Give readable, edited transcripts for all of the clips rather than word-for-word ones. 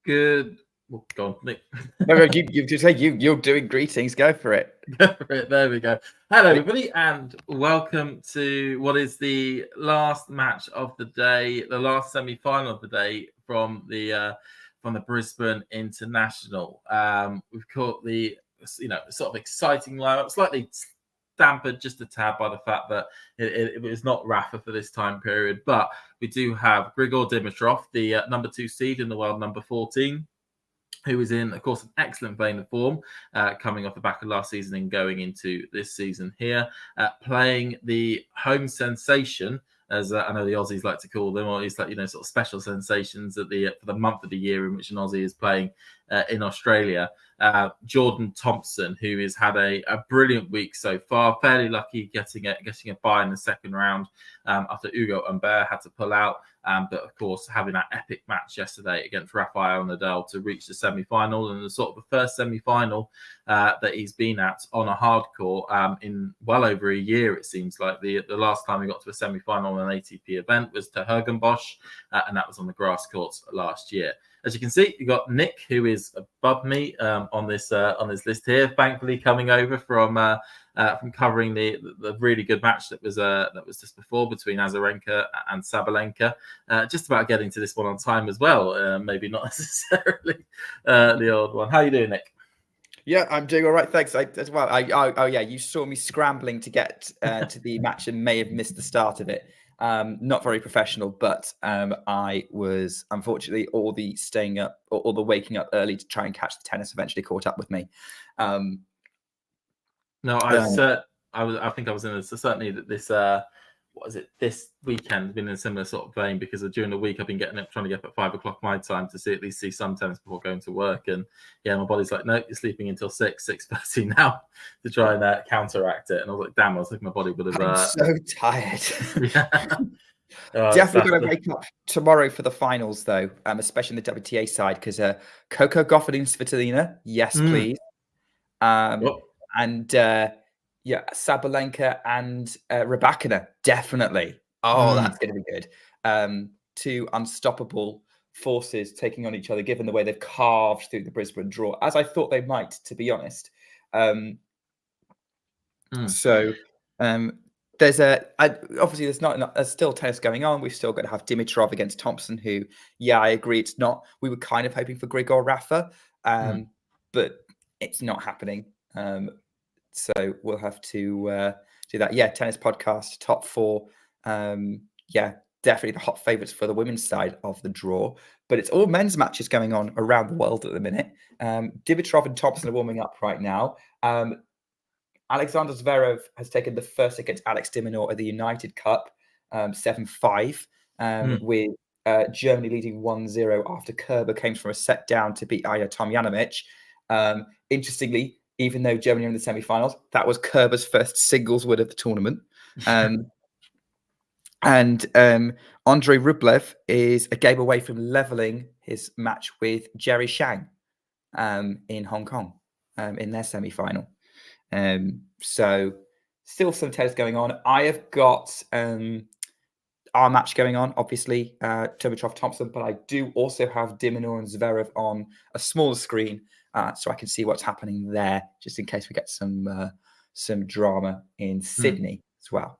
Good. Oh, go on, Nick. No, you just say you're doing greetings. Go for it. Go for it. There we go. Hello, everybody, and welcome to what is the last match of the day, the last semi-final of the day from the Brisbane International. We've caught the sort of exciting lineup, slightly dampened just a tad by the fact that it was not Rafa for this time period, but we do have Grigor Dimitrov, the number 2 seed in the world, number 14. Who is in, of course, an excellent vein of form, coming off the back of last season and going into this season here, playing the home sensation, as I know the Aussies like to call them, or it's like, sort of special sensations for the month of the year in which an Aussie is playing in Australia. Jordan Thompson, who has had a brilliant week so far, fairly lucky getting a bye in the second round after Ugo Humbert had to pull out. But of course, having that epic match yesterday against Rafael Nadal to reach the semi-final, and the sort of the first semi-final that he's been at on a hardcore in well over a year, it seems like. The last time we got to a semi-final on an ATP event was to Hergenbosch, and that was on the grass courts last year. As you can see, you've got Nick, who is above me on this list here, thankfully coming over from covering the really good match that was just before between Azarenka and Sabalenka. Just about getting to this one on time as well, maybe not necessarily the old one. How are you doing, Nick? Yeah, I'm doing all right, thanks. As well. Oh yeah, you saw me scrambling to get to the match and may have missed the start of it. Not very professional, but I was, unfortunately, all the staying up or the waking up early to try and catch the tennis eventually caught up with me. No, I think I was in certainly this this weekend been in a similar sort of vein, because during the week I've been trying to get up at 5 o'clock my time to at least see some tennis before going to work, and my body's like, no, you're sleeping until 6:30 now to try and counteract it. And I was like, damn, I was thinking my body would have. I'm so tired. Yeah. Definitely going to wake up tomorrow for the finals, though, especially in the WTA side, because Coco Gauff and Svitolina, yes, please. And Sabalenka and Rybakina, definitely. Oh, that's going to be good. Two unstoppable forces taking on each other, given the way they've carved through the Brisbane draw, as I thought they might, to be honest. So there's obviously there's still tennis going on. We've still got to have Dimitrov against Thompson, who, I agree, it's not. We were kind of hoping for Grigor Rafa, but it's not happening. So we'll have to do that. Yeah, tennis podcast, top 4. Definitely the hot favourites for the women's side of the draw. But it's all men's matches going on around the world at the minute. Dimitrov and Thompson are warming up right now. Alexander Zverev has taken the first against Alex de Minaur at the United Cup, 7-5, with Germany leading 1-0 after Kerber came from a set down to beat Aya Tomljanovic. Interestingly, even though Germany are in the semi-finals, that was Kerber's first singles win of the tournament. And Andrei Rublev is a game away from leveling his match with Jerry Shang in Hong Kong in their semi-final. So still some tennis going on. I have got our match going on, obviously, Dimitrov Thompson, but I do also have de Minaur and Zverev on a smaller screen, so I can see what's happening there, just in case we get some drama in Sydney as well.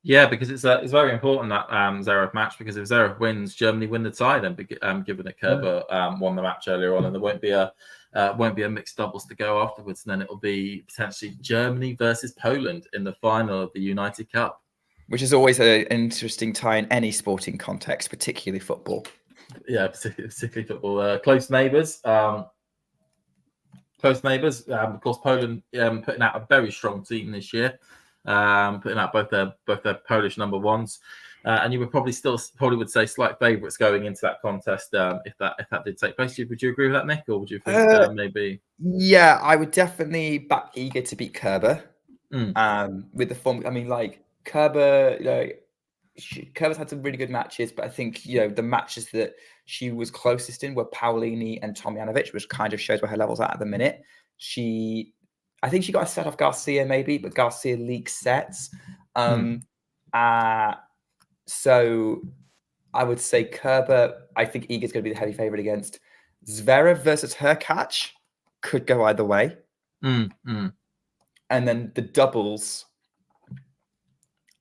Yeah, because it's very important, that Zverev match, because if Zverev wins, Germany win the tie then, given that Kerber won the match earlier on, and there won't be a mixed doubles to go afterwards, and then it'll be potentially Germany versus Poland in the final of the United Cup. Which is always an interesting tie in any sporting context, particularly football. Yeah, particularly football. Close neighbours. Of course, Poland putting out a very strong team this year, putting out both their Polish number ones, and you would probably would say slight favourites going into that contest if that did take place. Would you agree with that, Nick, or would you think maybe? Yeah, I would definitely back Iga to beat Kerber. With the form, I mean, like Kerber, Kerber's had some really good matches, but I think the matches that she was closest in were Paolini and Tomljanovic, which kind of shows where her level's at the minute. I think she got a set off Garcia maybe, but Garcia leaks sets. So I would say Kerber, I think Iga's going to be the heavy favourite against. Zverev versus Hurkacz could go either way. Mm. And then the doubles,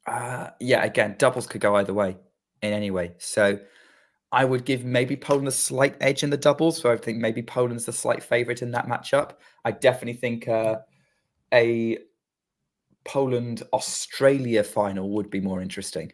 again, doubles could go either way in any way. So I would give maybe Poland a slight edge in the doubles. So I think maybe Poland's the slight favourite in that matchup. I definitely think a Poland-Australia final would be more interesting.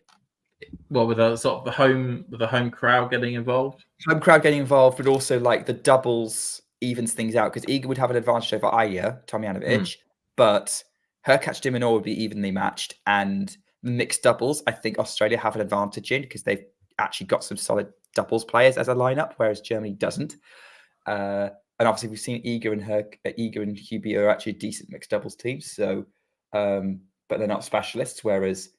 Well, with a sort of the home crowd getting involved. Home crowd getting involved, but also like the doubles evens things out because Iga would have an advantage over Tomjanovic, but Hurkacz Dimitrov would be evenly matched, and mixed doubles, I think Australia have an advantage in because they've actually got some solid doubles players as a lineup, whereas Germany doesn't. And obviously, we've seen Iga and Hubie are actually decent mixed doubles teams, so but they're not specialists, whereas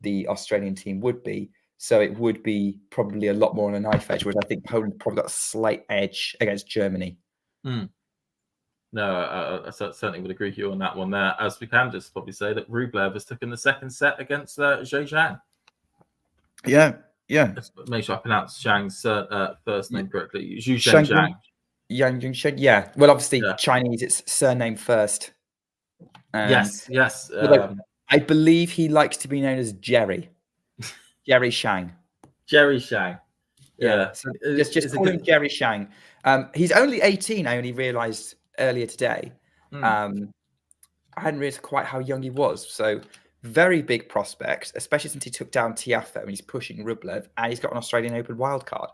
the Australian team would be. So it would be probably a lot more on a knife edge, whereas I think Poland probably got a slight edge against Germany. No, I certainly would agree with you on that one there. As we can just probably say that Rublev has taken the second set against Zhang. Yeah. Let's make sure I pronounce Zhang's first name correctly. Zhang. Yeah. Well, obviously, Chinese, it's surname first. Yes. I believe he likes to be known as Jerry. Jerry Shang. Jerry Shang. Yeah. So just call him Jerry Shang. He's only 18, I only realised earlier today. I hadn't realised quite how young he was. So very big prospect, especially since he took down Tiafoe and he's pushing Rublev, and he's got an Australian Open wildcard.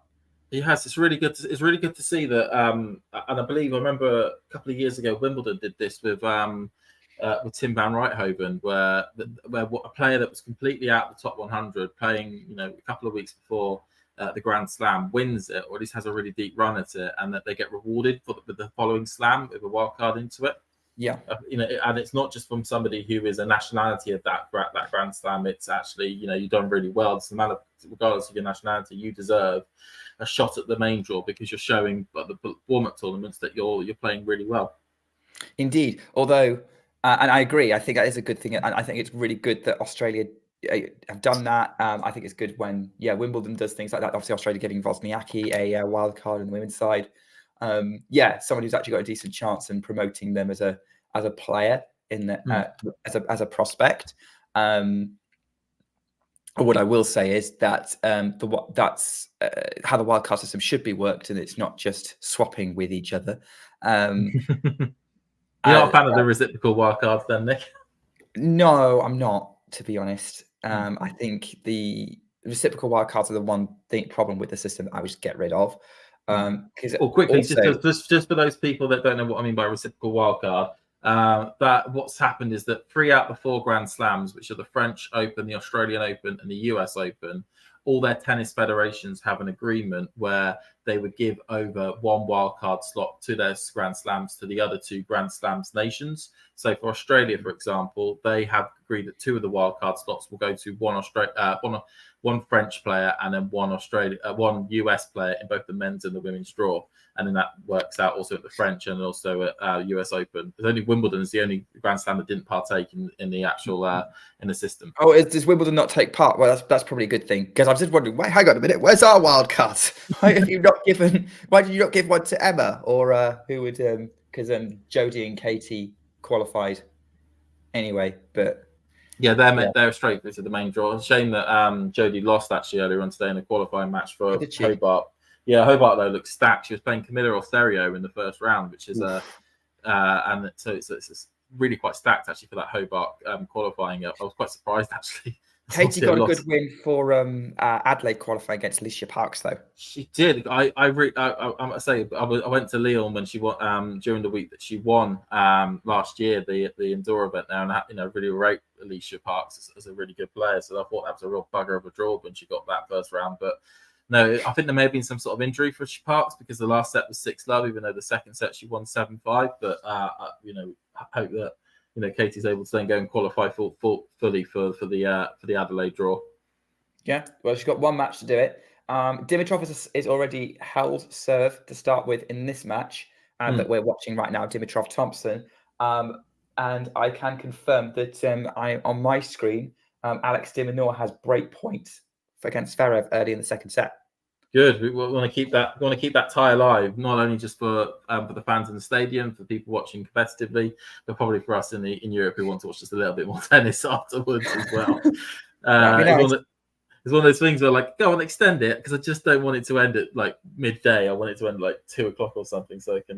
He has. It's really good. It's really good to see that. And I remember a couple of years ago, Wimbledon did this with Tim van Rijthoven, where a player that was completely out of the top 100, playing a couple of weeks before the Grand Slam, wins it, or at least has a really deep run at it, and that they get rewarded with the following slam with a wild card into it. Yeah, and it's not just from somebody who is a nationality of that Grand Slam. It's actually you've done really well. It's the matter, regardless of your nationality, you deserve a shot at the main draw because you're showing at the warm-up tournaments that you're playing really well. Indeed, although. And I agree. I think that is a good thing. And I think it's really good that Australia have done that. I think it's good when, Wimbledon does things like that. Obviously, Australia giving Wozniacki a wild card on the women's side. Someone who's actually got a decent chance and promoting them as a player in the, as a prospect. What I will say is that that's how the wildcard system should be worked, and it's not just swapping with each other. You're not a fan of the reciprocal wildcards then, Nick? No, I'm not, to be honest. I think the reciprocal wildcards are the one problem with the system that I would just get rid of. Quickly, also, just for those people that don't know what I mean by reciprocal wildcard, that what's happened is that 3 out of the 4 Grand Slams, which are the French Open, the Australian Open, and the US Open, all their tennis federations have an agreement where they would give over 1 wildcard slot to their Grand Slams to the other 2 Grand Slams nations. So for Australia, for example, they have agreed that 2 of the wildcard slots will go to one French player and then one US player in both the men's and the women's draw. And then that works out also at the French and also at US Open. There's only Wimbledon is the only Grand Slam that didn't partake in the actual in the system. Oh, does Wimbledon not take part? Well, that's probably a good thing, because I was just wondering, wait, hang on a minute, where's our wild cards? Why did you not give one to Emma, or who would? Because Jodie and Katie qualified anyway, but. Yeah, they're straight through to the main draw. It's a shame that Jodie lost actually earlier on today in a qualifying match for Hobart. Yeah, Hobart though looks stacked. She was playing Camilla Osterio in the first round, which is and so it's really quite stacked actually for that Hobart qualifying. I was quite surprised actually. Katie got a good win for Adelaide qualifying against Alicia Parks though. She did. I must say I went to Lyon when she won during the week that she won last year the indoor event there, and I really rate Alicia Parks as a really good player. So I thought that was a real bugger of a draw when she got that first round. But no, I think there may have been some sort of injury for Parks because the last set was 6-love, even though the second set she won 7-5. But I hope that Katie's able to then go and qualify fully for the Adelaide draw. Yeah, well, she's got one match to do it. Dimitrov is already held serve to start with in this match that we're watching right now. Dimitrov Thompson, and I can confirm that on my screen, Alex de Minaur has break point against Zverev early in the second set. Good. We want to keep that. We want to keep that tie alive, not only just for the fans in the stadium, for people watching competitively, but probably for us in Europe who want to watch just a little bit more tennis afterwards as well. It's one of those things where, like, go on, extend it, because I just don't want it to end at like midday. I want it to end like 2:00 or something, so I can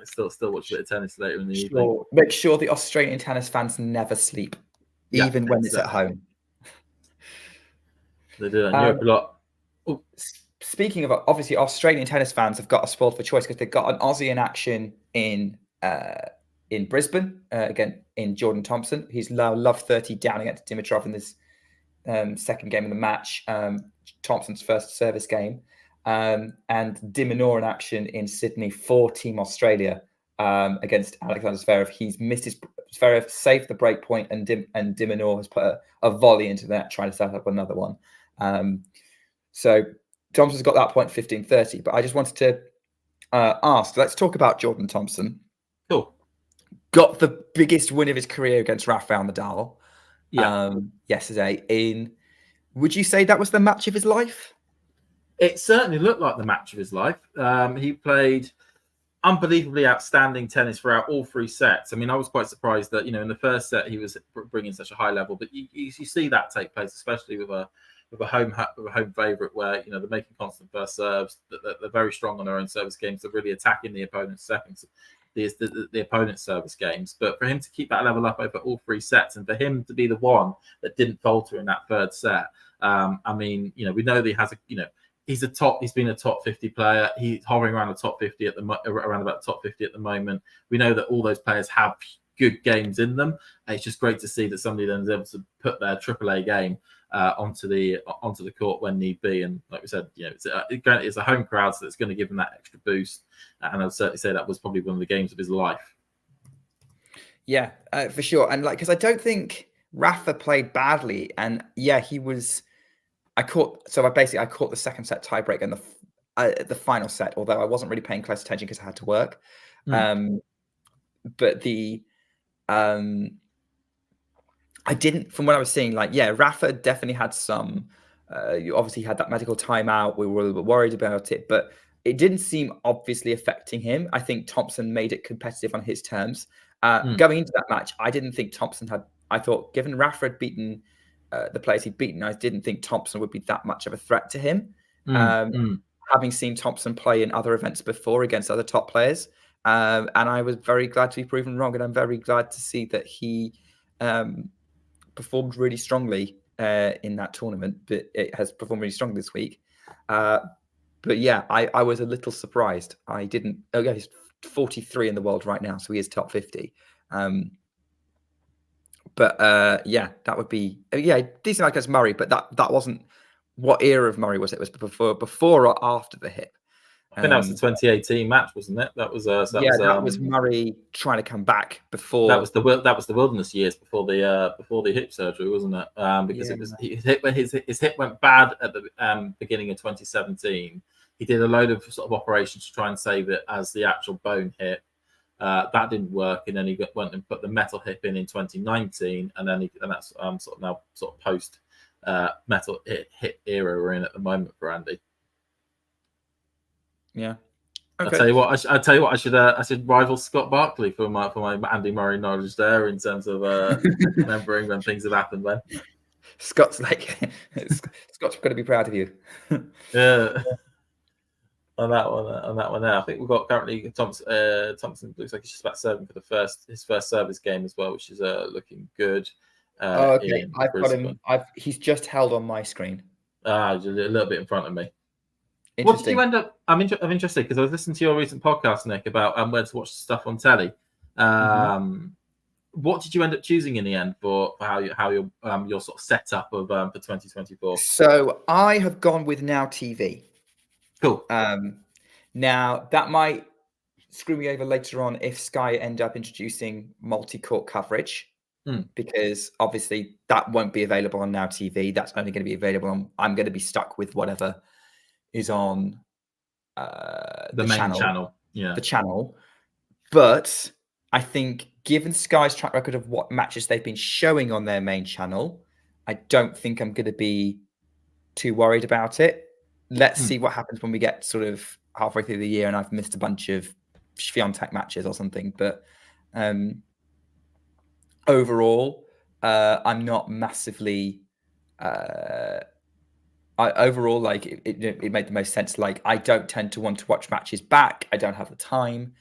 still watch a bit of tennis later in the evening. Make sure the Australian tennis fans never sleep, even when it's at home. They do that in Europe a lot. Ooh. Speaking of, obviously, Australian tennis fans have got a spoiled for choice because they've got an Aussie in action in Brisbane, again, in Jordan Thompson. He's love 30 down against Dimitrov in this second game of the match, Thompson's first service game. And Minaur in action in Sydney for Team Australia against Alexander Zverev. He's missed Zverev saved the break point, and Minaur has put a volley into that, trying to set up another one. So Thompson's got that point 15-30, but I just wanted to ask, let's talk about Jordan Thompson. Cool. Got the biggest win of his career against Rafael Nadal yesterday. Would you say that was the match of his life? It certainly looked like the match of his life. He played unbelievably outstanding tennis throughout all three sets. I mean, I was quite surprised that, in the first set he was bringing such a high level, but you see that take place, especially with a home favourite, where they're making constant first serves, they're very strong on their own service games, they're really attacking the opponent's seconds, the opponent's service games. But for him to keep that level up over all three sets, and for him to be the one that didn't falter in that third set, I mean, we know that he has he's been a top 50 player. He's hovering around the top 50 around about the top 50 at the moment. We know that all those players have good games in them. And it's just great to see that somebody then is able to put their AAA game onto the court when need be. And like we said, it's a home crowd, so it's going to give him that extra boost. And I'd certainly say that was probably one of the games of his life. Yeah, for sure. And because I don't think Rafa played badly, and he was. I caught the second set tiebreak and the final set, although I wasn't really paying close attention because I had to work. But I didn't, from what I was seeing, Rafa definitely had some. You obviously had that medical timeout. We were a little bit worried about it, but it didn't seem obviously affecting him. I think Thompson made it competitive on his terms. Going into that match, I didn't think Thompson had. I thought, given Rafa had beaten the players he'd beaten, I didn't think Thompson would be that much of a threat to him. Having seen Thompson play in other events before against other top players, and I was very glad to be proven wrong, and I'm very glad to see that he performed really strongly in that tournament. But it has performed really strongly this week. But yeah, I was a little surprised. I didn't. Oh yeah, he's 43 in the world right now, so he is top 50. But that would be decent against Murray, but that wasn't what era of Murray was it? Was before or after the hip? I think that was the 2018 match, wasn't it? That was that was Murray trying to come back before. That was the wilderness years before the hip surgery, wasn't it? Because it was his hip went bad at the beginning of 2017. He did a load of sort of operations to try and save it as the actual bone hip. That didn't work, and then he went and put the metal hip in 2019, and that's sort of post metal hip era we're in at the moment for Andy. Yeah, okay. I tell you what, I should rival Scott Barkley for my Andy Murray knowledge there in terms of remembering when things have happened. When Scott's Scott's got to be proud of you. Yeah. On that one there. I think we've got currently Thompson looks like he's just about serving for his first service game as well, which is looking good. Okay, I've got him. He's just held on my screen. A little bit in front of me. What did you end up? I'm interested because I was listening to your recent podcast, Nick, about where to watch stuff on telly. What did you end up choosing in the end for how your sort of setup of for 2024? So I have gone with Now TV. Cool. Now that might screw me over later on if Sky end up introducing multi-court coverage, because obviously that won't be available on Now TV. That's only going to be available on. I'm going to be stuck with whatever is on the main channel. Yeah, the channel. But I think, given Sky's track record of what matches they've been showing on their main channel, I don't think I'm going to be too worried about it. let's see what happens when we get sort of halfway through the year and I've missed a bunch of Swiatek matches or something. But overall, I'm not massively. Overall, like it made the most sense. Like I don't tend to want to watch matches back. I don't have the time.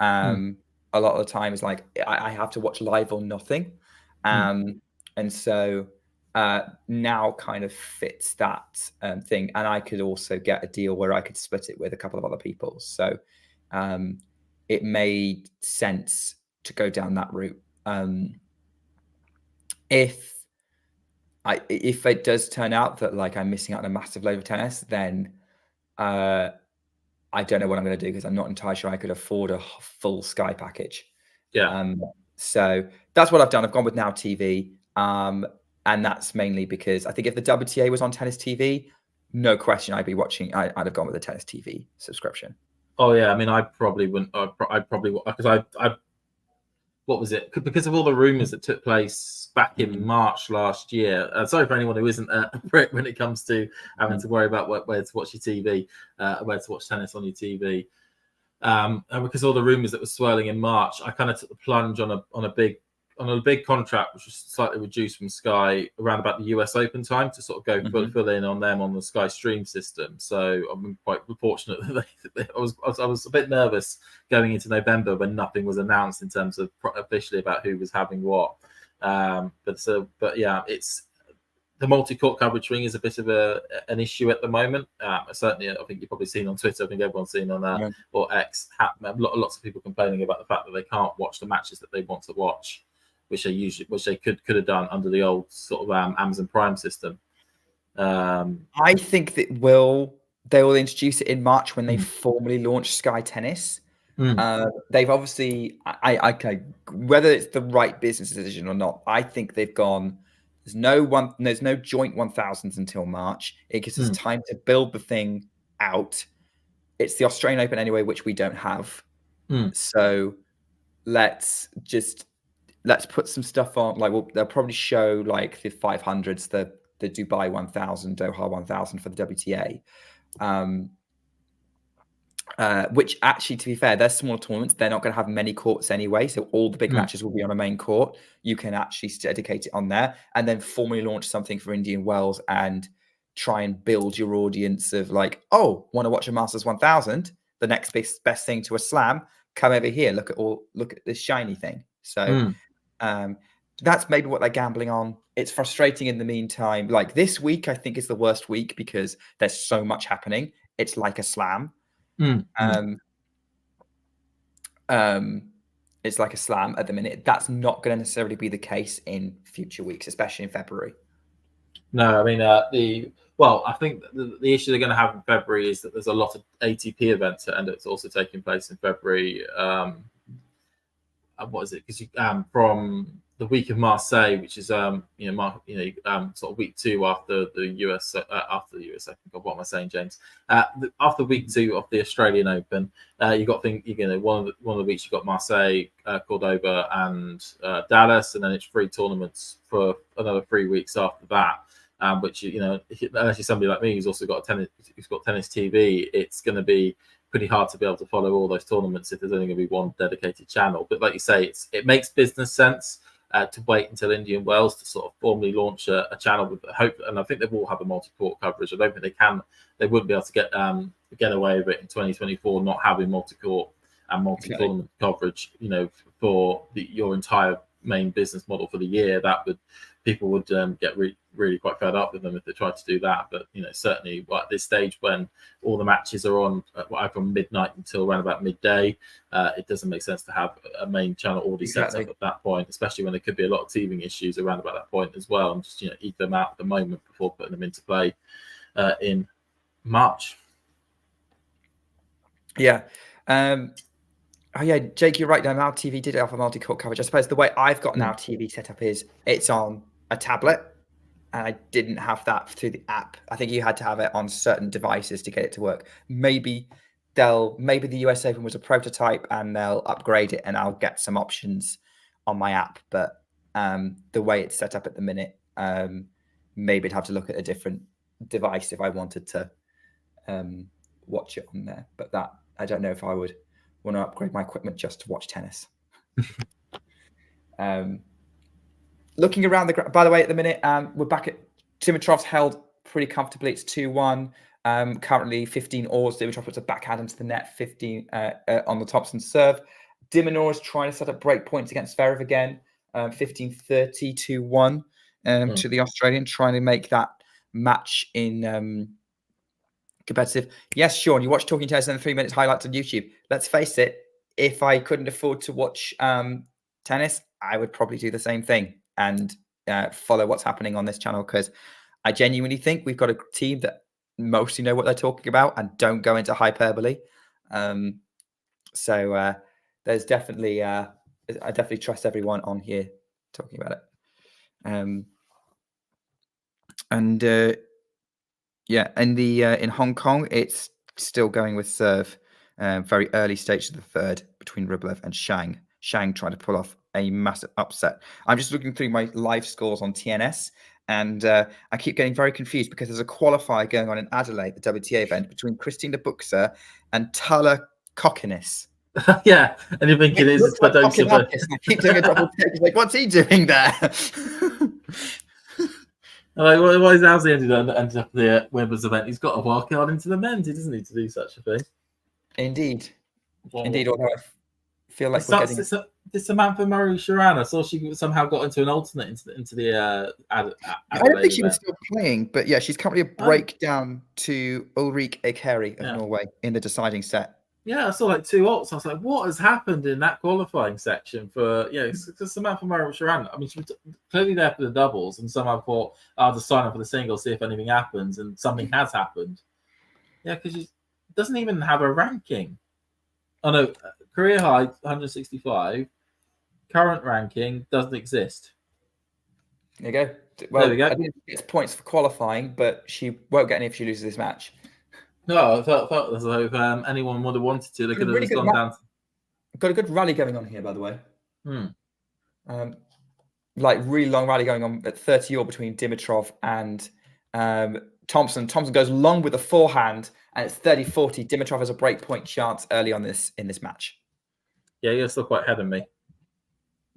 A lot of the time is like I have to watch live or nothing, and so now kind of fits that thing. And I could also get a deal where I could split it with a couple of other people. So it made sense to go down that route. If it does turn out that like I'm missing out on a massive load of tennis, then I don't know what I'm going to do because I'm not entirely sure I could afford a full Sky package. Yeah. So that's what I've done. I've gone with Now TV, and that's mainly because I think if the WTA was on Tennis TV, no question I'd be watching. I'd have gone with the Tennis TV subscription. Oh yeah, I mean, I probably wouldn't. I probably because I what was it? Because of all the rumours that took place back in March last year. Sorry for anyone who isn't a prick when it comes to having to worry about where to watch your TV, where to watch tennis on your TV. And because all the rumours that were swirling in March, I kind of took the plunge on a big contract, which was slightly reduced from Sky around about the US Open time to sort of go full in on them on the Sky Stream system. So I'm quite fortunate that I was a bit nervous going into November when nothing was announced in terms of officially about who was having what. But yeah, it's the multi-court coverage thing is a bit of an issue at the moment. Certainly, I think you've probably seen on Twitter. I think everyone's seen on or X. Lots of people complaining about the fact that they can't watch the matches that they want to watch, which they could have done under the old sort of Amazon Prime system. I think that they will introduce it in March when they formally launch Sky Tennis. They've obviously, whether it's the right business decision or not, I think they've gone. There's no joint 1000s until March. It gives us time to build the thing out. It's the Australian Open anyway, which we don't have. So let's put some stuff on. Like they'll probably show like the 500s, the Dubai 1000, Doha 1000 for the WTA. Which actually, to be fair, they're small tournaments. They're not going to have many courts anyway. So all the big matches will be on a main court. You can actually dedicate it on there and then formally launch something for Indian Wells and try and build your audience of like, oh, want to watch a Masters 1000? The next best thing to a slam. Come over here. Look at this shiny thing. So that's maybe what they're gambling on. It's frustrating in the meantime. Like this week, I think is the worst week because there's so much happening. It's like a slam. It's like a slam at the minute. That's not going to necessarily be the case in future weeks, especially in February. No, I mean I think the issue they're going to have in February is that there's a lot of ATP events and it's also taking place in February. What is it? Because from the week of Marseille, which is sort of week 2 after the US Open. God, what am I saying, James? After week 2 of the Australian Open, you got one of the weeks you got Marseille, Cordoba, and Dallas, and then it's 3 tournaments for another 3 weeks after that. Which unless you're somebody like me who's also got tennis TV, it's going to be pretty hard to be able to follow all those tournaments if there's only going to be one dedicated channel. But like you say, it makes business sense to wait until Indian Wells to sort of formally launch a channel with hope. And I think they will have a multi-court coverage. I don't think they wouldn't be able to get away with it in 2024 not having multi-court and multi-tournament coverage. For your entire main business model for the year, people would get really quite fed up with them if they tried to do that. But certainly at this stage when all the matches are on from midnight until around about midday, it doesn't make sense to have a main channel already set up at that point, especially when there could be a lot of teething issues around about that point as well, and just eat them out at the moment before putting them into play in March. Oh yeah, Jake, you're right. Now TV did offer multi-court coverage. I suppose the way I've got Now TV set up is it's on a tablet, and I didn't have that through the app. I think you had to have it on certain devices to get it to work. Maybe the US Open was a prototype, and they'll upgrade it, and I'll get some options on my app. But the way it's set up at the minute, maybe I'd have to look at a different device if I wanted to watch it on there. But that I don't know if I would want to upgrade my equipment just to watch tennis. Looking around the by the way, at the minute, we're back at Dimitrov's held pretty comfortably. It's 2-1. Currently 15 oars. Dimitrov puts a backhand into the net, 15 on the Thompson serve. Minaur is trying to set up break points against Zverev again. 15-30, 2-1 to the Australian, trying to make that match in competitive. Yes, Sean, you watch Talking Tennis and the 3 minutes highlights on YouTube. Let's face it, if I couldn't afford to watch tennis, I would probably do the same thing and follow what's happening on this channel, because I genuinely think we've got a team that mostly know what they're talking about and don't go into hyperbole. So there's definitely, I definitely trust everyone on here talking about it. Yeah, and in Hong Kong, it's still going with serve. Very early stage of the third between Rublev and Shang. Shang trying to pull off a massive upset. I'm just looking through my live scores on TNS, and I keep getting very confused because there's a qualifier going on in Adelaide, the WTA event, between Christina Buxer and Tala Kokkinis. Yeah, and you're thinking, is it I keep doing a double take. Like, what's he doing there? Like, how's he ended up the women's event? He's got a wild card into the men's. He doesn't need to do such a thing. Indeed. Although I feel like we're getting... This Samantha Murray-Sharan, I saw she somehow got into an alternate into the I don't think she was still playing, but yeah, she's currently a breakdown to Ulrike Ekeri of Norway in the deciding set. Yeah, I saw like 2 alts. I was like, what has happened in that qualifying section for, Samantha Murray-Sharan? I mean, she was clearly there for the doubles, and somehow thought, I'll just sign up for the singles, see if anything happens, and something has happened. Yeah, because she doesn't even have a ranking. Oh, no, career high, 165. Current ranking doesn't exist. There you go. Well, there we go. I think it's points for qualifying, but she won't get any if she loses this match. No, I felt as though if anyone would have wanted to, they could have just gone down. Got a good rally going on here, by the way. Like really long rally going on at 30-all between Dimitrov and Thompson. Thompson goes long with a forehand, and it's 30-40. Dimitrov has a break point chance early on in this match. Yeah, you're still quite ahead of me.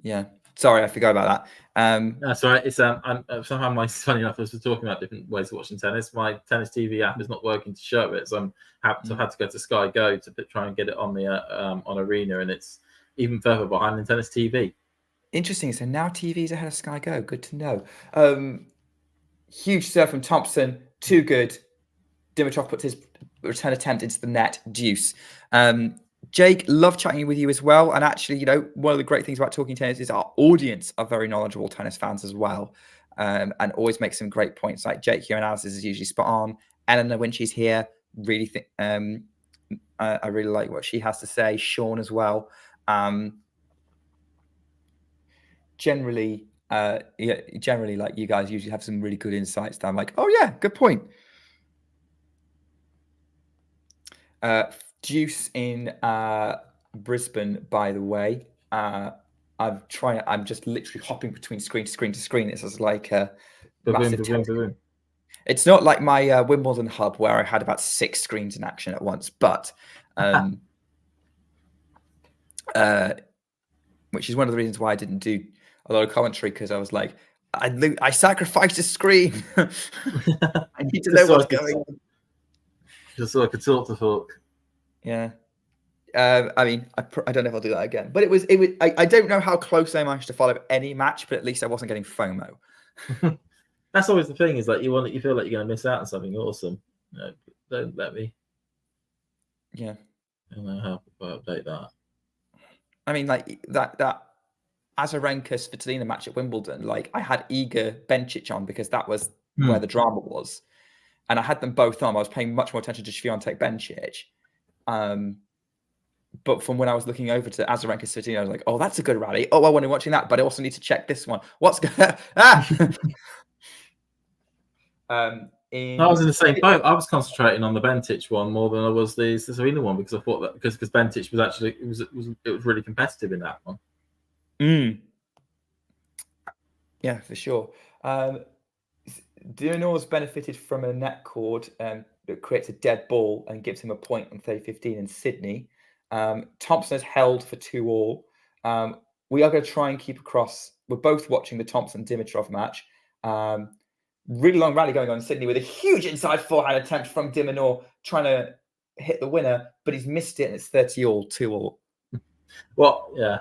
Yeah. Sorry, I forgot about that. That's all right. It's somehow funny enough, as we're talking about different ways of watching tennis, my tennis TV app is not working to show it, so I've had to go to Sky Go to try and get it on the on Arena, and it's even further behind than tennis TV. Interesting. So now TV's ahead of Sky Go. Good to know. Huge serve from Thompson. Too good. Dimitrov puts his return attempt into the net. Deuce. Jake, love chatting with you as well. And actually, one of the great things about Talking Tennis is our audience are very knowledgeable tennis fans as well, and always make some great points. Like Jake, your analysis is usually spot on. Eleanor, when she's here, really think I really like what she has to say. Sean as well. Generally, like you guys usually have some really good insights that I'm like, oh yeah, good point. Deuce in Brisbane, by the way. I'm just literally hopping between screen to screen to screen. It's just like a massive. It's not like my Wimbledon hub where I had about 6 screens in action at once, but which is one of the reasons why I didn't do a lot of commentary, because I was like, I sacrificed a screen. I need to know what's going on. Just so I could talk to folk. Yeah. I mean, I don't know if I'll do that again. But it was. I don't know how close I managed to follow any match, but at least I wasn't getting FOMO. That's always the thing. Is like you feel like you're going to miss out on something awesome. Don't let me. Yeah. I don't know how to update that. I mean, like that Azarenka Svitolina match at Wimbledon. Like I had Igor Bencic on because that was where the drama was, and I had them both on. I was paying much more attention to Swiatek Bencic. But from when I was looking over to Azarenka Svitolina, I was like, oh, that's a good rally. Oh, I want to be watching that, but I also need to check this one. What's going on? I was in the same boat. I was concentrating on the Bencic one more than I was the Svitolina one, because I thought that because Bencic was actually it was really competitive in that one. Yeah, for sure. Dinaur's benefited from a net cord. that creates a dead ball and gives him a point on 30-15 in Sydney. Thompson has held for 2-all. We are going to try and keep across. We're both watching the Thompson-Dimitrov match. Really long rally going on in Sydney with a huge inside forehand attempt from Minaur trying to hit the winner, but he's missed it and it's 30-all, 2-all. Well, yeah.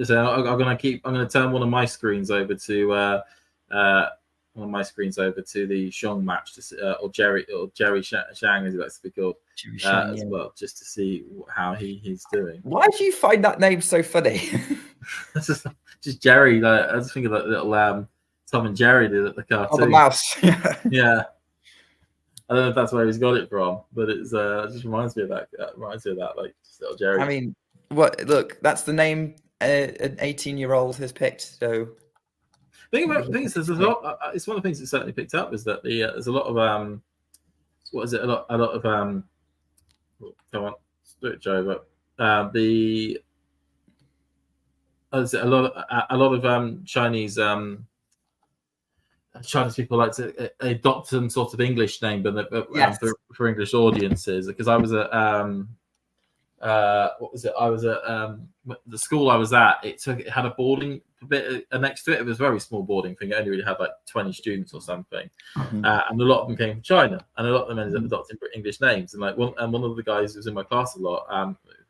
So I'm going to turn one of my screens over to the Xiong match, or Jerry Shang, as he likes to be called, as well, just to see how he's doing. Why do you find that name so funny? just Jerry. I was thinking of that little Tom and Jerry did at the cartoon. Oh, the mouse. Yeah. I don't know if that's where he's got it from, but it just reminds me of that. Like just little Jerry. I mean, look, that's the name an 18-year-old has picked. So, there's a lot. It's one of the things that certainly picked up is that there's a lot of what is it? A lot of come on, do it, Joe. But there's a lot of Chinese people like to adopt some sort of English name, but yes. for English audiences. Because I was at what was it? I was at the school I was at. It had a boarding bit next to it. It was a very small boarding thing. It only really had like 20 students or something, and a lot of them came from China, and a lot of them ended up adopting English names. And like one of the guys who was in my class a lot,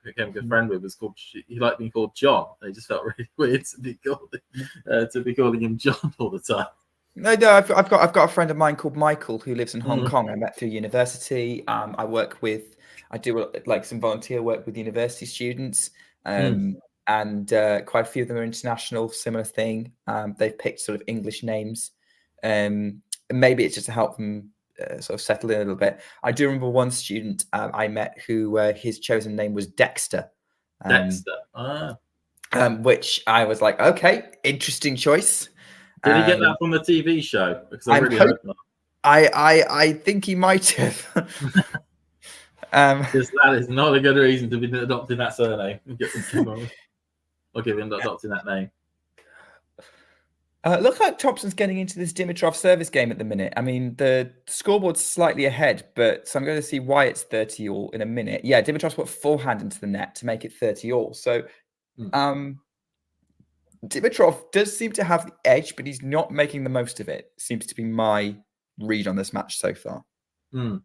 who became a good friend with, was called. He liked being called John. And it just felt really weird to be calling him John all the time. No, I've got a friend of mine called Michael who lives in Hong Kong. I met through university. I do like some volunteer work with university students, and quite a few of them are international. Similar thing. They've picked sort of English names, maybe it's just to help them sort of settle in a little bit. I do remember one student I met who his chosen name was Dexter. Which I was like, okay, interesting choice. Did he get that from the TV show? Because I really hope not. I think he might have. Because that is not a good reason to be adopting that surname. Or giving adopting that name. Look like Thompson's getting into this Dimitrov service game at the minute. I mean, the scoreboard's slightly ahead, so I'm going to see why it's 30-all in a minute. Yeah, Dimitrov's put forehand into the net to make it 30-all. So, Dimitrov does seem to have the edge, but he's not making the most of it. Seems to be my read on this match so far. I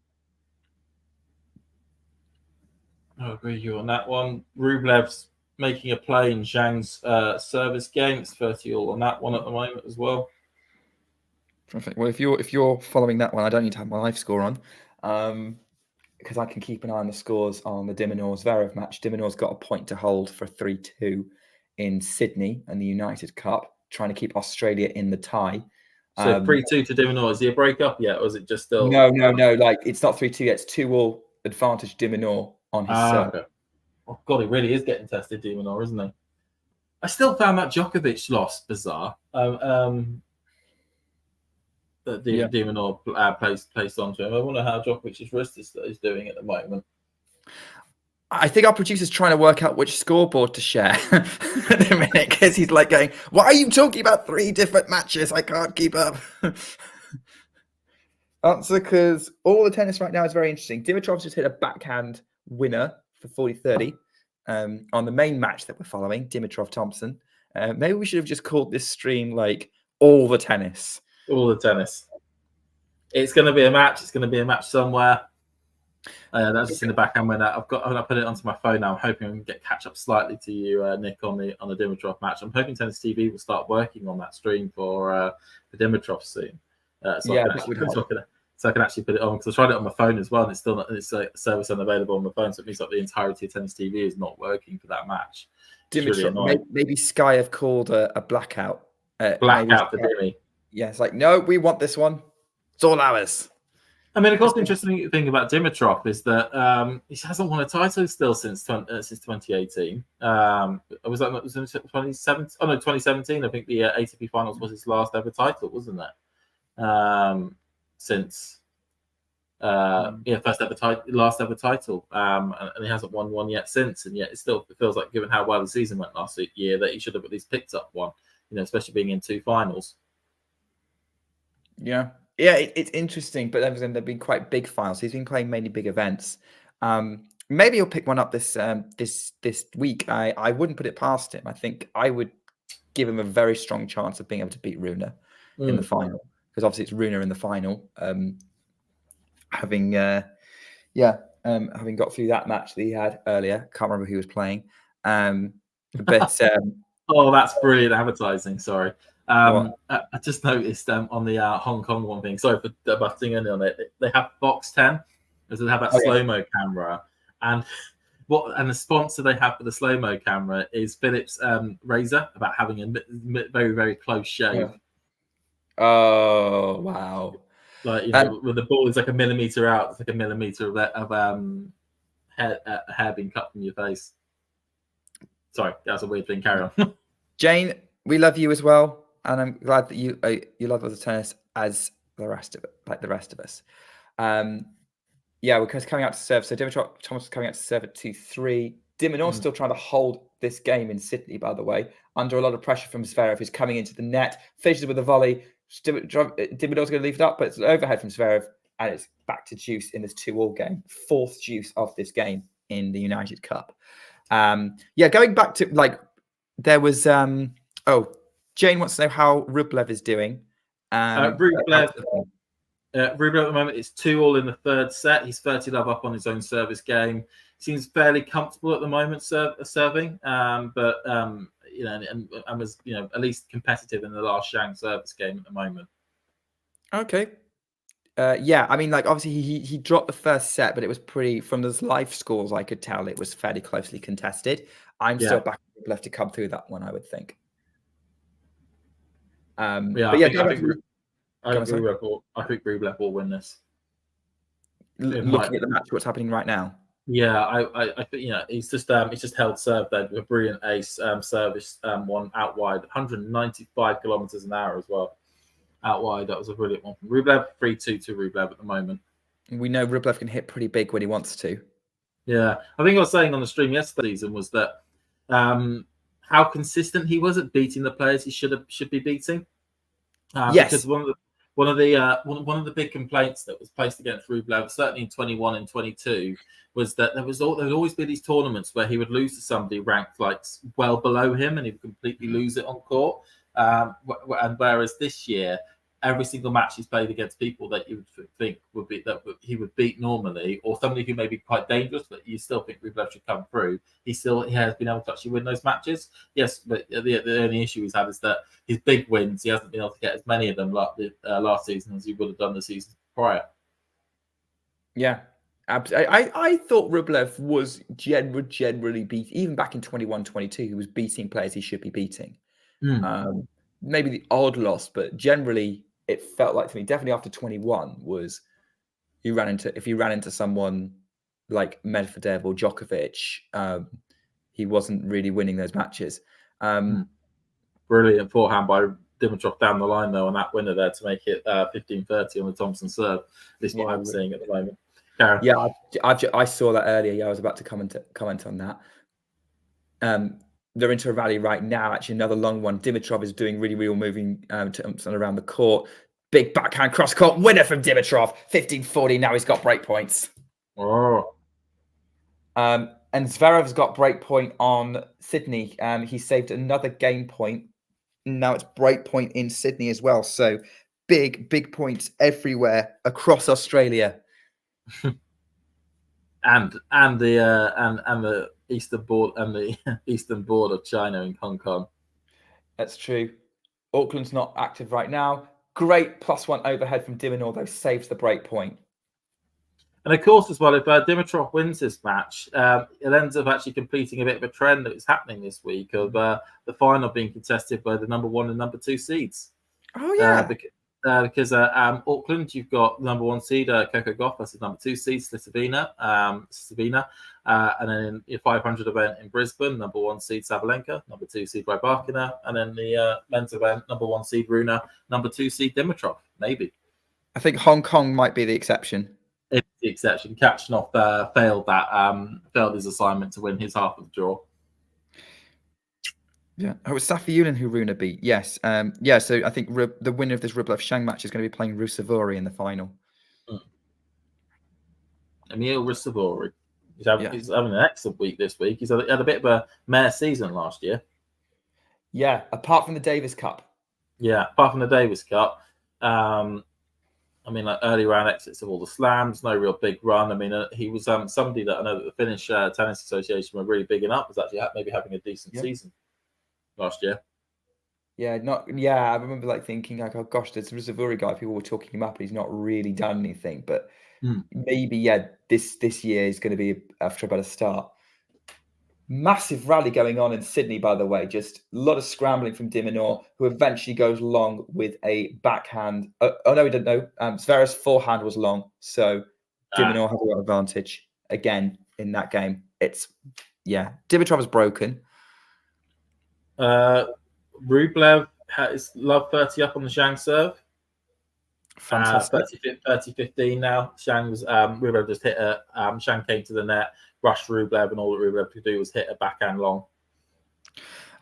agree with you on that one. Rublev's making a play in Zhang's service game. It's 30-all on that one at the moment as well. Perfect. Well, if you're following that one, I don't need to have my live score on, because I can keep an eye on the scores on the Minaur-Zverev match. Diminaur's got a point to hold for 3-2 in Sydney and the United Cup, trying to keep Australia in the tie. So 3-2 to Dimitrov. Is he a break-up yet, or is it just still? No. Like, it's not 3-2 yet. It's 2-all advantage Dimitrov on his serve. Okay. Oh God, he really is getting tested, Dimitrov, isn't he? I still found that Djokovic loss bizarre. That Dimitrov placed onto him. I wonder how Djokovic's wrist is doing at the moment. I think our producer's trying to work out which scoreboard to share at the minute, because he's like going, why are you talking about 3 different matches? I can't keep up. Answer, because all the tennis right now is very interesting. Dimitrov's just hit a backhand winner for 40-30 on the main match that we're following, Dimitrov-Thompson. Maybe we should have just called this stream like all the tennis. All the tennis. It's going to be a match. It's going to be a match somewhere. That's just in the backhand winner. I'm going to put it onto my phone now. I'm hoping we can catch up slightly to you, Nick, on the Dimitrov match. I'm hoping Tennis TV will start working on that stream for Dimitrov soon. So I can actually put it on, because I tried it on my phone as well, and it's still not. It's a service unavailable on the phone, so it means that the entirety of Tennis TV is not working for that match. Dimitrov, really maybe Sky have called a blackout. Blackout for Dimi. Yeah, it's like, no, we want this one. It's all ours. I mean, of course, the interesting thing about Dimitrov is that he hasn't won a title still since 2018. Was that 2017? Oh no, 2017. I think the ATP Finals was his last ever title, wasn't it? Since last ever title, and he hasn't won one yet since. And yet, it feels like, given how well the season went last year, that he should have at least picked up one. Especially being in 2 finals. Yeah, it's interesting, but then there've been quite big finals. He's been playing mainly big events. Maybe he'll pick one up this week. I wouldn't put it past him. I think I would give him a very strong chance of being able to beat Rune in the final, because obviously it's Rune in the final. Having got through that match that he had earlier, can't remember who he was playing. But oh, that's brilliant advertising. Sorry. I just noticed on the Hong Kong one thing. Sorry for butting in on it. They have Box 10, because they have that slow-mo camera, and the sponsor they have for the slow-mo camera is Philips razor, about having a very, very close shave. Yeah. Oh wow! Like, you know, when the ball is like a millimeter out, it's like a millimeter of hair being cut from your face. Sorry, that's a weird thing. Carry on. Jane, we love you as well, and I'm glad that you love other tennis as the rest of us. Yeah, we're coming out to serve. So Dimitrov Thomas is coming out to serve at 2-3. Minaur still trying to hold this game in Sydney, by the way, under a lot of pressure from Zverev, who's coming into the net, finishes with a volley. Dimitrov going to leave it up, but it's an overhead from Zverev, and it's back to deuce in this 2-2 game. Fourth deuce of this game in the United Cup. Going back to there was Jane wants to know how Rublev is doing. Rublev at the moment is 2-2 in the third set. He's 30-love up on his own service game. Seems fairly comfortable at the moment serving, but and was at least competitive in the last Shang service game at the moment. Okay. I mean, obviously he dropped the first set, but it was pretty, from those live scores I could tell it was fairly closely contested. I'm still back left to come through that one, I would think. I think Rublev will win this. Looking at the match, what's happening right now? Yeah, I think he's just held serve there with a brilliant ace service one out wide, 195 kilometers an hour as well. Out wide, that was a brilliant one from Rublev. 3-2 to Rublev at the moment. We know Rublev can hit pretty big when he wants to. Yeah, I think I was saying on the stream yesterday season was that how consistent he was at beating the players he should be beating. Yes, because one of the big complaints that was placed against Rublev, certainly in 21 and 22, was that there would always be these tournaments where he would lose to somebody ranked well below him, and he would completely lose it on court. And whereas this year, every single match he's played against people that you would think he would beat normally, or somebody who may be quite dangerous, but you still think Rublev should come through. He has been able to actually win those matches. Yes, but the only issue he's had is that his big wins, he hasn't been able to get as many of them last season as he would have done the season prior. Yeah, absolutely. I thought Rublev would generally beat, even back in 21-22, he was beating players he should be beating. Maybe the odd loss, but generally it felt like to me, definitely after 21, was if you ran into someone like Medvedev or Djokovic, he wasn't really winning those matches. Brilliant forehand by Dimitrov down the line though on that winner there to make it 15-30 on the Thompson serve. This is what I'm seeing at the moment. Karen. Yeah, I saw that earlier. Yeah, I was about to comment on that. They're into a rally right now. Actually, another long one. Dimitrov is doing really moving Thompson around the court. Big backhand cross court winner from Dimitrov. 15-40. Now he's got break points. Oh. And Zverev's got break point on Sydney. He saved another game point. Now it's break point in Sydney as well. So big points everywhere across Australia. and the eastern board of China in Hong Kong. That's true. Auckland's not active right now. Great +1 overhead from Minaur, though, saves the break point. And of course, as well, if Dimitrov wins this match, it ends up actually completing a bit of a trend that is happening this week of the final being contested by the number 1 and number 2 seeds. Oh yeah. Because Auckland, you've got number 1 seed Coco Gauff versus number 2 seed Slitovina, and then in your 500 event in Brisbane, number 1 seed Sabalenka, number 2 seed Rybakina, and then the men's event, number 1 seed Rune, number 2 seed Dimitrov. Maybe. I think Hong Kong might be the exception. It's the exception. Kachanov failed his assignment to win his half of the draw. Yeah. Oh, it was Safiullin who Runa beat. Yes. Yeah. So I think the winner of this Rublev Shang match is going to be playing Rusevori in the final. Emil Rusevori. He's having an excellent week this week. He's had a bit of a mare season last year. Yeah. Apart from the Davis Cup. Yeah. Apart from the Davis Cup. I mean, like early round exits of all the slams, no real big run. I mean, he was somebody that I know that the Finnish Tennis Association were really bigging up, was actually maybe having a decent season last year. Yeah, I remember like thinking like, oh gosh, there's a Rusevori guy. People were talking him up, and he's not really done anything. But maybe this year is going to be after a better start. Massive rally going on in Sydney, by the way. Just a lot of scrambling from Dimitrov, who eventually goes long with a backhand. Oh no, we didn't know. Zverev's forehand was long, so Dimitrov has a lot of advantage again in that game. Dimitrov is broken. Rublev has love 30 up on the Shang serve. Fantastic. 30-15 now. Shang was Rublev just hit a Shang came to the net, rushed Rublev, and all that Rublev could do was hit a backhand long.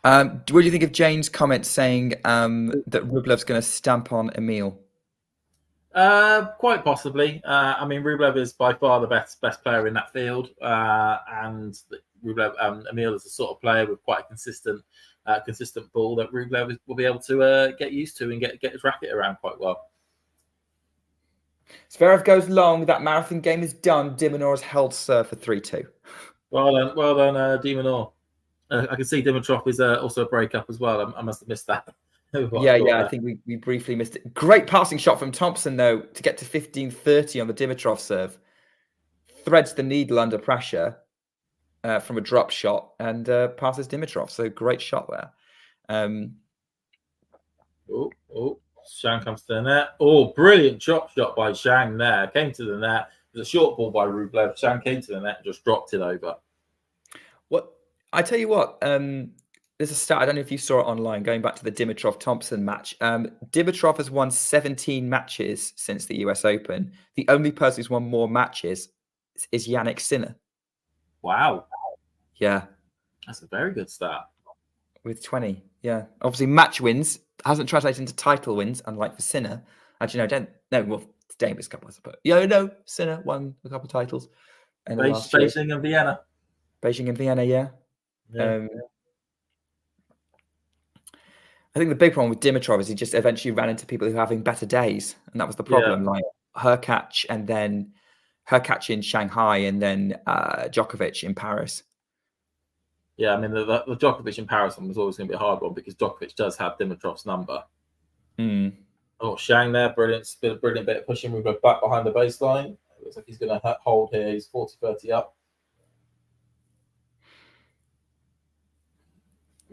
What do you think of Jane's comment saying that Rublev's going to stamp on Emil? Quite possibly. I mean, Rublev is by far the best player in that field, and Rublev, Emil is the sort of player with quite a consistent ball that Rublev will be able to get used to and get his racket around quite well. Zverev goes long. That marathon game is done. Dimitrov has held serve for 3-2. Well done, Dimitrov. I can see Dimitrov is also a breakup as well. I must have missed that. I think we briefly missed it. Great passing shot from Thompson, though, to get to 15-30 on the Dimitrov serve. Threads the needle under pressure from a drop shot and passes Dimitrov. So great shot there. Shang comes to the net. Oh, brilliant chop shot by Shang there. Came to the net. It was a short ball by Rublev. Shang came to the net and just dropped it over. What I tell you what, there's a stat. I don't know if you saw it online. Going back to the Dimitrov-Thompson match, Dimitrov has won 17 matches since the US Open. The only person who's won more matches is Jannik Sinner. Wow. Yeah, that's a very good stat. With 20, yeah. Obviously, match wins hasn't translated into title wins, unlike for Sinner. Actually, well, it's Davis Cup, I suppose. Sinner won a couple of titles. Beijing and Vienna. Beijing and Vienna, yeah. I think the big problem with Dimitrov is he just eventually ran into people who are having better days, and that was the problem. Like Hurkacz and then Hurkacz in Shanghai, and then Djokovic in Paris. Yeah, I mean the Djokovic in Paris one was always going to be a hard one because Djokovic does have Dimitrov's number. Oh, Shang there, brilliant bit of pushing. We go back behind the baseline. It looks like he's going to hold here. He's 40-30 up.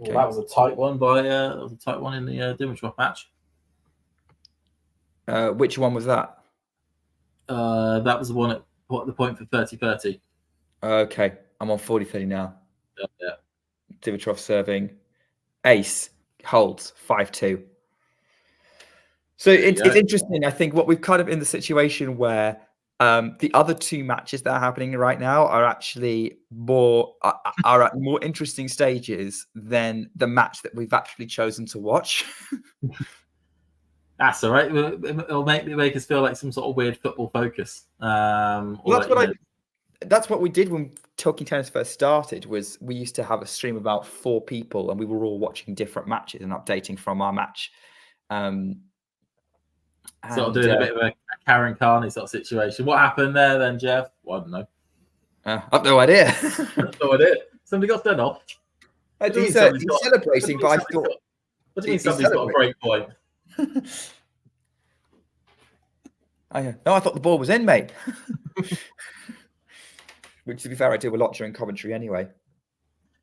Okay. Well, that was a tight one in the Dimitrov match. Which one was that? That was the one at the point for 30-30. Okay, I'm on 40-30 now. Yeah. Dimitrov serving. Ace holds 5-2. So it's interesting. I think what we've kind of in the situation where the other two matches that are happening right now are actually are at more interesting stages than the match that we've actually chosen to watch. That's all right. It'll make us feel like some sort of weird football focus. That's what we did when Talking Tennis first started. Was we used to have a stream of about 4 people, and we were all watching different matches and updating from our match. Sort of doing a bit of a Karen Carney sort of situation. What happened there then, Jeff? Well, I don't know. I've no idea. No idea. Somebody got sent off. He's celebrating, but I thought. What do you mean somebody's got a break point? I thought the ball was in, mate. Which, to be fair, I do a lot during commentary anyway.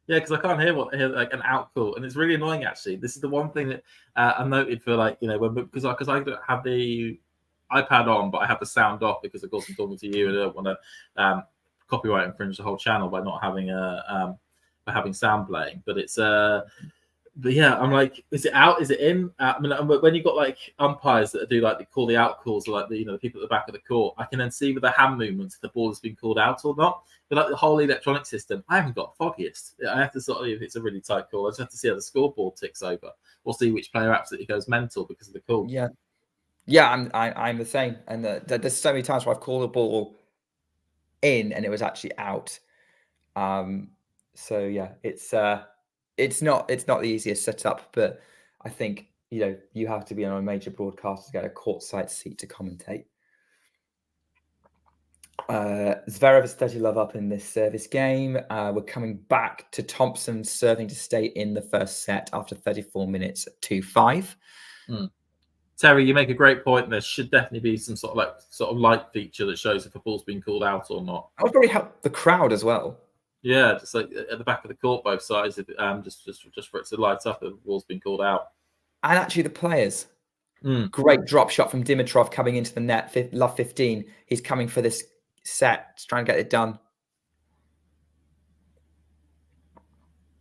Yeah, because I can't hear like an out call, and it's really annoying. Actually, this is the one thing that I noted for because I don't have the iPad on, but I have the sound off because of course I'm talking to you, and I don't want to copyright infringe the whole channel by not having having sound playing. But it's But yeah, I'm like, is it out? Is it in? I mean, when you've got like umpires that do like they call the out calls, or like the people at the back of the court, I can then see with the hand movements if the ball has been called out or not. But like the whole electronic system, I haven't got foggiest. I have to sort of, if it's a really tight call, I just have to see how the scoreboard ticks over, or see which player absolutely goes mental because of the call. Yeah, I'm the same. And there's so many times where I've called a ball in and it was actually out. So yeah, it's not the easiest setup, but I think you have to be on a major broadcast to get a courtside seat to commentate. Zverev has 30 love up in this service game. We're coming back to Thompson serving to stay in the first set after 34 minutes at 2-5. Terry, you make a great point. There should definitely be some sort of light feature that shows if a ball's been called out or not. That would probably help the crowd as well. Yeah, just like at the back of the court, both sides, just for it to light up if the ball's been called out. And actually, the players. Great drop shot from Dimitrov coming into the net. Love 15. He's coming for this set to try and get it done.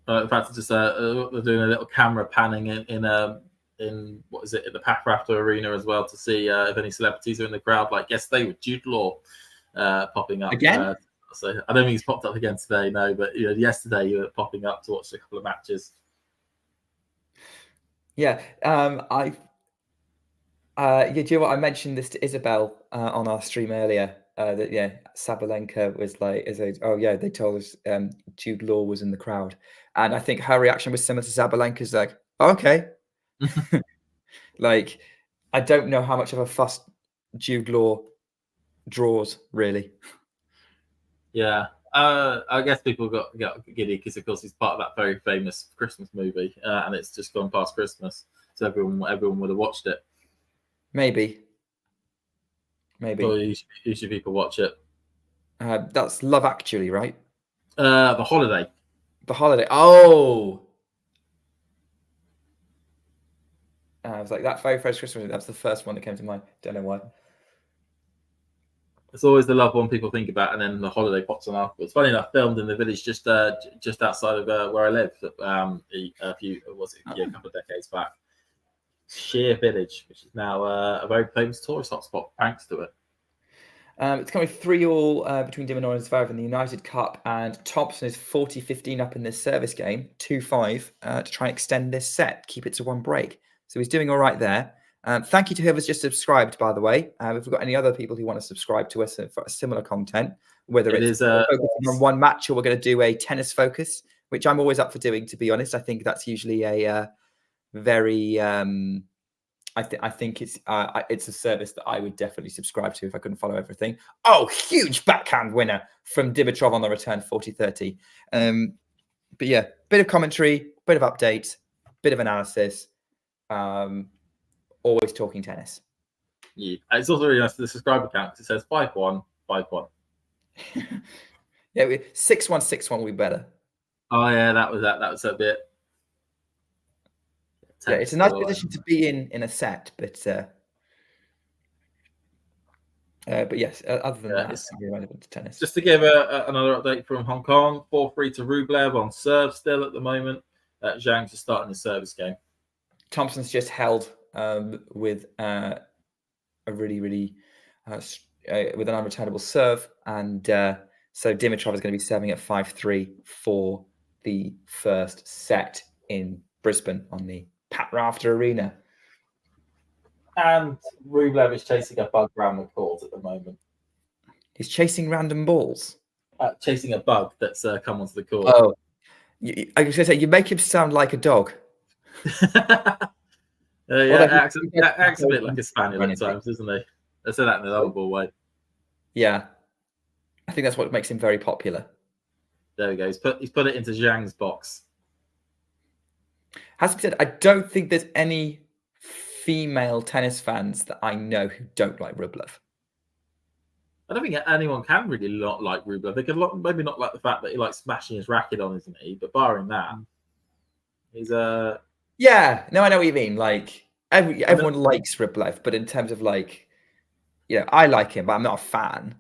In fact, just they're doing a little camera panning in what is it, in the Pack Raptor Arena as well, to see if any celebrities are in the crowd. Like yesterday with Jude Law popping up again. So I don't think he's popped up again today, no. But yesterday you were popping up to watch a couple of matches. Yeah, do you know what? I mentioned this to Isabel on our stream earlier. That Sabalenka was like, they told us Jude Law was in the crowd, and I think her reaction was similar to Sabalenka's, like, okay. Like, I don't know how much of a fuss Jude Law draws, really. Yeah, I guess people got giddy because, of course, he's part of that very famous Christmas movie, and it's just gone past Christmas, so everyone would have watched it. Maybe. So usually people watch it. That's Love Actually, right? The Holiday. The Holiday. Oh. I was like, that very first Christmas. That's the first one that came to mind. Don't know why. It's always the Love one people think about, and then The Holiday pops on afterwards. Funny enough, filmed in the village just outside of where I live. A couple of decades back. Sheer Village, which is now a very famous tourist hotspot, thanks to it. It's coming 3-3 between Minaur and Zverev in the United Cup, and Thompson is 40-15 up in this service game, 2-5, to try and extend this set, keep it to one break. So he's doing all right there. Thank you to whoever's just subscribed, by the way. If we've got any other people who want to subscribe to us for similar content, whether it's focusing on one match or we're going to do a tennis focus, which I'm always up for doing, to be honest. I think that's usually a very... I think it's a service that I would definitely subscribe to if I couldn't follow everything. Oh, huge backhand winner from Dimitrov on the return, 40-30. But yeah, bit of commentary, bit of update, bit of analysis. Always talking tennis. Yeah, it's also really nice to the subscriber count. It says 5-1, 5-1. Yeah, 6-1 will be better. Oh yeah, that was a bit. Yeah, it's a nice position to be in a set, but yes, other than that, it's irrelevant to tennis. Just to give another update from Hong Kong, 4-3 to Rublev on serve still at the moment. Zhang's just starting his service game. Thompson's just held with a really, really with an unreturnable serve, and so Dimitrov is going to be serving at 5-3 for the first set in Brisbane on the Pat Rafter Arena. And Rublev is chasing a bug around the court at the moment. He's chasing random balls? Chasing a bug that's come onto the court. Oh, I was going to say, you make him sound like a dog. Acts a bit like a spaniel at times, isn't he? I say that in a lovable way. Yeah. I think that's what makes him very popular. There we go. He's put it into Zhang's box. As I said, I don't think there's any female tennis fans that I know who don't like Rublev. I don't think anyone can really not like Rublev. They can maybe not like the fact that he likes smashing his racket on his knee, but barring that, he's a... Yeah, no, I know what you mean. Like, everyone likes Rublev, but in terms of like, I like him, but I'm not a fan.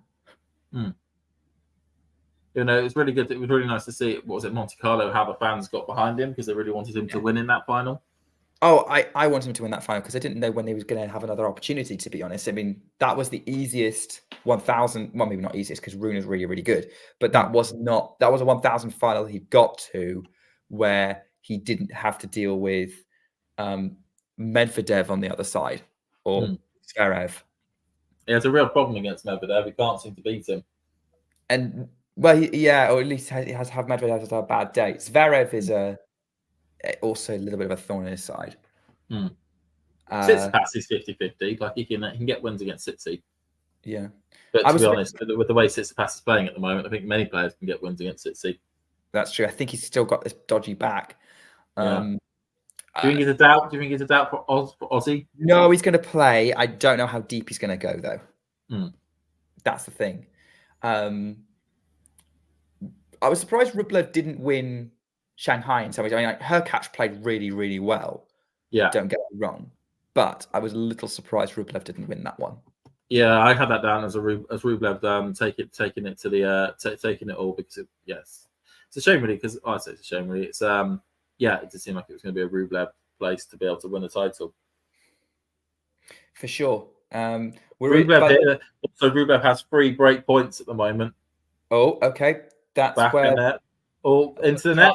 It's really good. It was really nice to see. What was it, Monte Carlo? How the fans got behind him because they really wanted him to win in that final. Oh, I wanted him to win that final because I didn't know when he was going to have another opportunity, to be honest. I mean, that was the easiest 1,000. Well, maybe not easiest because Rune is really, really good. But that was a 1,000 final he got to where he didn't have to deal with Medvedev on the other side or Zverev. He has a real problem against Medvedev. He can't seem to beat him. And, well, or at least he has to have Medvedev has a bad day. Zverev is also a little bit of a thorn in his side. Tsitsipas is 50-50. Like he can get wins against Tsitsi. Yeah. But to be honest, with the way Tsitsipas is playing at the moment, I think many players can get wins against Tsitsi. That's true. I think he's still got this dodgy back. Do you think he's a doubt? Do you think he's a doubt for Aussie? No, he's going to play. I don't know how deep he's going to go, though. That's the thing. I was surprised Rublev didn't win Shanghai in some ways. I mean, her catch played really, really well. Yeah. Don't get me wrong. But I was a little surprised Rublev didn't win that one. Yeah, I had that down as Rublev taking it to the taking it all because it's a shame really because I say it's a shame really. It's it did seem like it was going to be a Rublev place to be able to win the title. For sure. Rublev has 3 break points at the moment. Oh, okay. That's back where in net. Oh, into the net.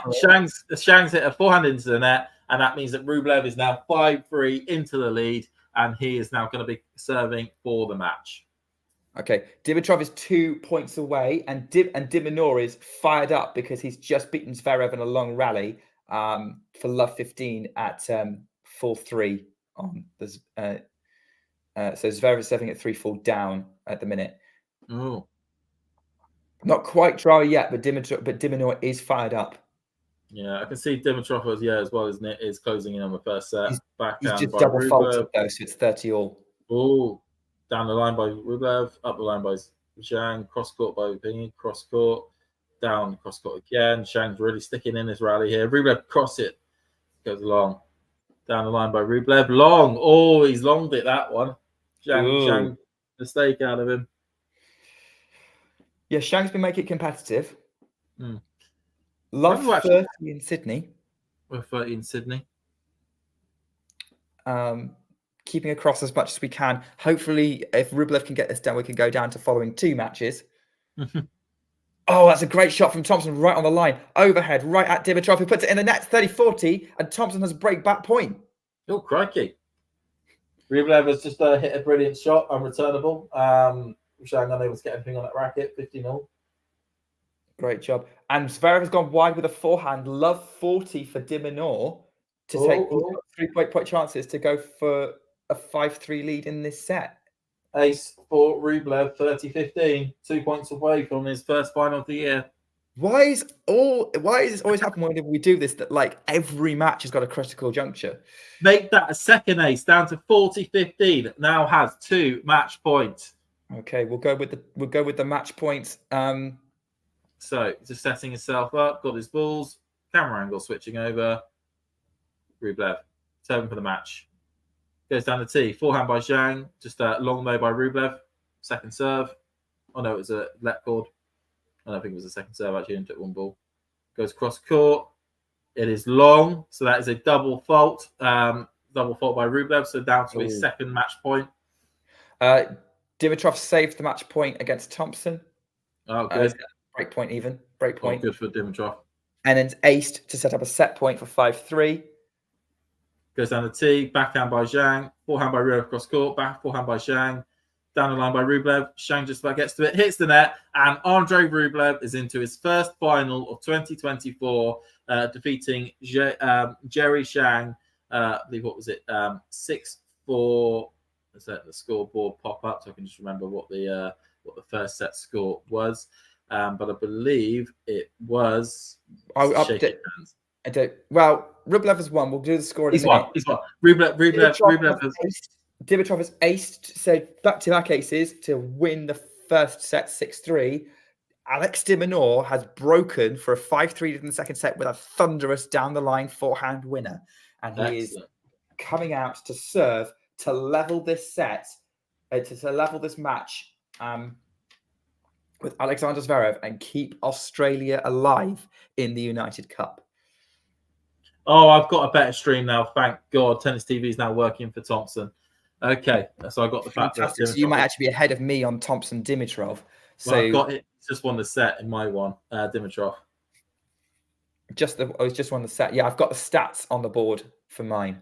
Shang's hit a forehand into the net, and that means that Rublev is now 5-3 into the lead, and he is now going to be serving for the match. Okay, Dimitrov is 2 points away, and Minaur is fired up because he's just beaten Zverev in a long rally for love 15 at 4-3 on this. So Zverev is serving at 3-4 down at the minute. Oh, not quite dry yet, but Minaur is fired up. Yeah, I can see Dimitrov as well as Nit is closing in on the first set. He's just double faulted though, so it's 30 all. Oh, down the line by Rublev, up the line by Zhang, cross court by Ping, cross court, down cross court again. Zhang's really sticking in his rally here. Rublev cross it, goes long. Down the line by Rublev, long. Oh, he's longed it, that one. Zhang mistake out of him. Yeah, Zhang's been making it competitive. Love 30 in Sydney. We're 30 in Sydney. Keeping across as much as we can. Hopefully, if Rublev can get this done, we can go down to following 2 matches. Oh, that's a great shot from Thompson right on the line. Overhead, right at Dimitrov, who puts it in the net, 30-40, and Thompson has a break back point. Oh, crikey. Rublev has just hit a brilliant shot, unreturnable. Zhang unable to get anything on that racket, 15-0. Great job. And Zverev has gone wide with a forehand. Love 40 for Minaur to take 3 point chances to go for a 5-3 lead in this set. Ace for Rublev, 30-15, 2 points away from his first final of the year. Why is this always happen whenever we do this? That like every match has got a critical juncture. Make that a second ace down to 40-15. Now has 2 match points. Okay, we'll go with the match points. So just setting himself up, got his balls, camera angle switching over. Rublev, serving for the match. Goes down the tee, forehand by Zhang, just a long low by Rublev. Second serve. Oh no, it was a let cord. I don't think it was a second serve, actually, and took 1 ball. Goes cross court. It is long, so that is a double fault. Double fault by Rublev, so down to his second match point. Dimitrov saved the match point against Thompson. Oh, good. Break point even. Break point. Oh, good for Dimitrov. And then aced to set up a set point for 5-3. Goes down the tee, backhand by Zhang, forehand by Rublev cross court, back forehand by Zhang, down the line by Rublev. Zhang just about gets to it, hits the net, and Andrei Rublev is into his first final of 2024, defeating Jerry Shang. I believe, what was it? 6-4. Let's let the scoreboard pop up so I can just remember what the first set score was. But I believe it was. I'll update. I don't. Well, Rublev has won. We'll do the score in a minute. He's won. Rublev has. Dimitrov has aced, so back-to-back aces to win the first set 6-3. Alex de Minaur has broken for a 5-3 in the second set with a thunderous down-the-line forehand winner. And he is coming out to serve to level this set, to level this match with Alexander Zverev and keep Australia alive in the United Cup? Oh, I've got a better stream now. Thank God. Tennis TV is now working for Thompson. Okay, so I got the fact that Fantastic. So you might actually be ahead of me on Thompson Dimitrov. So well, I've got it. Just won the set in my one, Dimitrov. I was just on the set. Yeah, I've got the stats on the board for mine.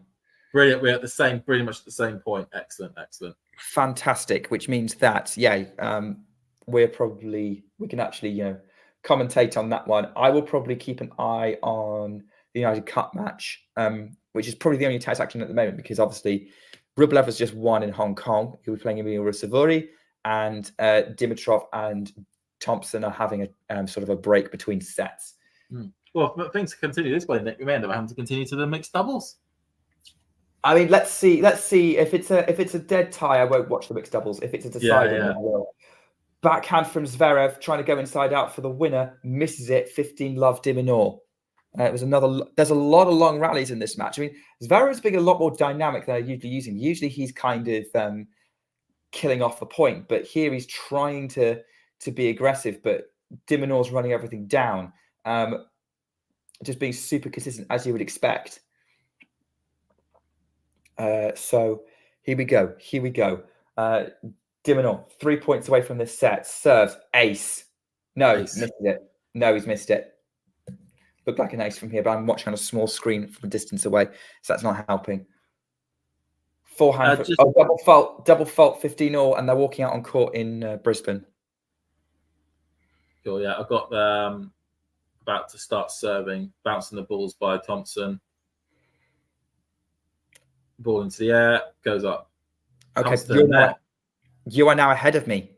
Brilliant. We're at the same, pretty much at the same point. Excellent, excellent. Fantastic. Which means that we can actually commentate on that one. I will probably keep an eye on the United Cup match, which is probably the only tennis action at the moment because obviously Rublev has just won in Hong Kong. He'll be playing Minaur Savuri, and Dimitrov and Thompson are having a sort of a break between sets. Well, if things continue this way, Nick, we may end up having to continue to the mixed doubles. I mean, let's see. If it's a dead tie, I won't watch the mixed doubles. If it's a decider, then I will. Backhand from Zverev, trying to go inside out for the winner, misses it. 15-love Dimitrov. There's a lot of long rallies in this match. I mean, Zverev's being a lot more dynamic than I'm usually using. Usually he's kind of killing off the point, but here he's trying to be aggressive, but Dimitrov's running everything down. Just being super consistent as you would expect. So here we go. Dimitrov, 3 points away from this set. Serves ace. No, ace. Missed it. No, he's missed it. Looked like an ace from here, but I'm watching on a small screen from a distance away, so that's not helping. Forehand, double fault, 15-all, and they're walking out on court in Brisbane. Cool, yeah. I've got about to start serving, bouncing the balls by Thompson. Ball into the air, goes up. Okay, you are now ahead of me.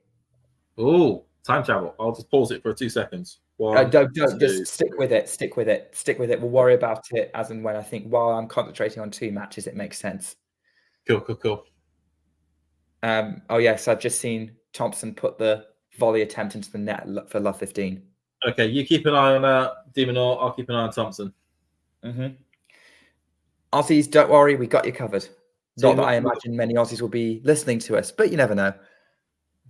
Oh, time travel. I'll just pause it for 2 seconds. Don't just stick with it. We'll worry about it as and when. I think while I'm concentrating on 2 matches, it makes sense. Cool. Oh yes, I've just seen Thompson put the volley attempt into the net for love 15. Okay, you keep an eye on Dimitrov. I'll keep an eye on Thompson. Aussies, don't worry, we got you covered. Not that I imagine many Aussies will be listening to us, but you never know.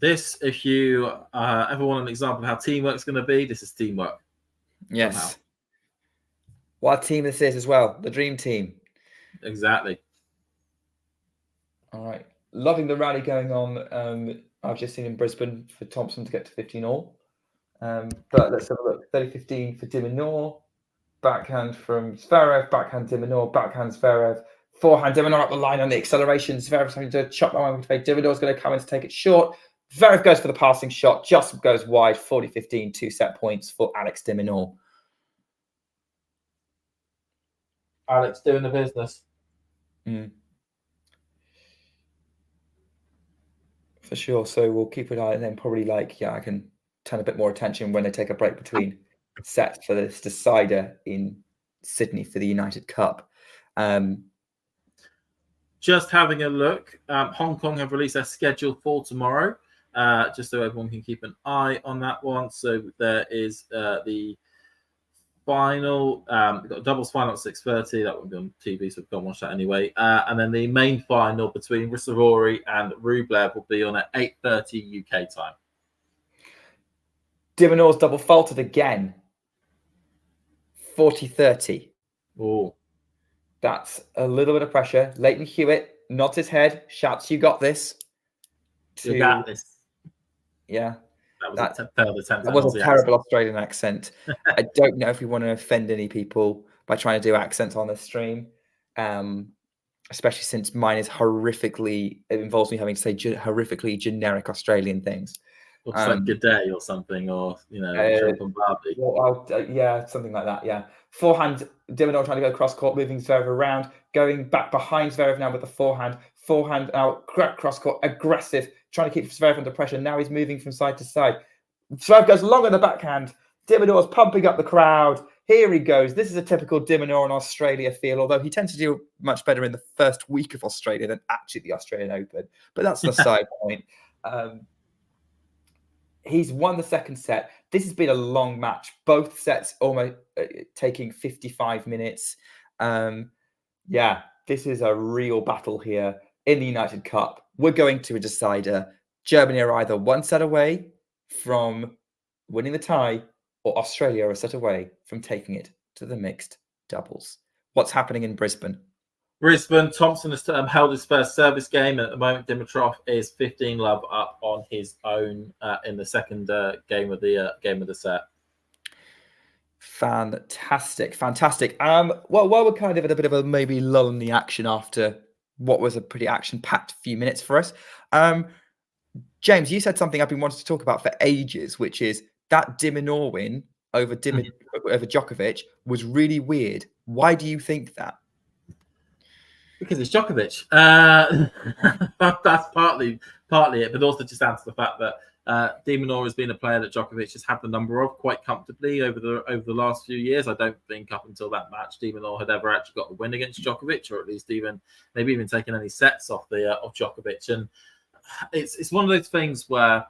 This, if you ever want an example of how teamwork's going to be, this is teamwork. Yes. Somehow. What a team this is as well. The dream team. Exactly. All right. Loving the rally going on. I've just seen in Brisbane for Thompson to get to 15-all. But let's have a look. 30-15 for Dimitrov. Backhand from Zverev. Backhand Dimitrov. Backhand Zverev. Forehand Dimitrov up the line on the acceleration. Zverev's having to chop that one away. Dimitrov's going to come in to take it short. Zverev goes for the passing shot. Just goes wide. 40-15. 2 set points for Alex Dimitrov. Alex doing the business. For sure. So we'll keep an eye and then probably I can turn a bit more attention when they take a break between sets for this decider in Sydney for the United Cup. Just having a look. Hong Kong have released their schedule for tomorrow, just so everyone can keep an eye on that one. So there is the final. We've got a doubles final at 6:30. That won't be on TV, so go and watch that anyway. And then the main final between Savuri and Rublev will be on at 8:30 UK time. Dimitrov's double faulted again. 40-30. Oh. That's a little bit of pressure. Leighton Hewitt nods his head, shouts, "You got this." You got this. Yeah. That was a terrible Australian accent. I don't know if we want to offend any people by trying to do accents on this stream, especially since mine is it involves me having to say horrifically generic Australian things. Or just like good day or something, or yeah, something like that. Yeah, forehand. Dimitrov trying to go cross court, moving Zverev around, going back behind Zverev now with the forehand. Forehand out, cross court, aggressive, trying to keep Zverev under pressure. Now he's moving from side to side. Zverev goes long on the backhand. Dimitrov's pumping up the crowd. Here he goes. This is a typical Dimitrov and Australia feel, although he tends to do much better in the first week of Australia than actually the Australian Open. But that's the side point. He's won the second set. This has been a long match. Both sets almost taking 55 minutes. This is a real battle here in the United Cup. We're going to a decider. Germany are either one set away from winning the tie, or Australia are a set away from taking it to the mixed doubles. What's happening in Brisbane? Brisbane, Thompson has held his first service game. At the moment, Dimitrov is 15-love up on his own in the second game of the set. Fantastic. Well, while we're kind of at a bit of a maybe lull in the action after what was a pretty action-packed few minutes for us, James, you said something I've been wanting to talk about for ages, which is that Minaur win over Djokovic was really weird. Why do you think that? Because it's Djokovic. That's partly it, but also just down to the fact that Minaur has been a player that Djokovic has had the number of quite comfortably over the last few years. I don't think up until that match, Minaur had ever actually got the win against Djokovic, or at least maybe even taken any sets off Djokovic. And it's one of those things where,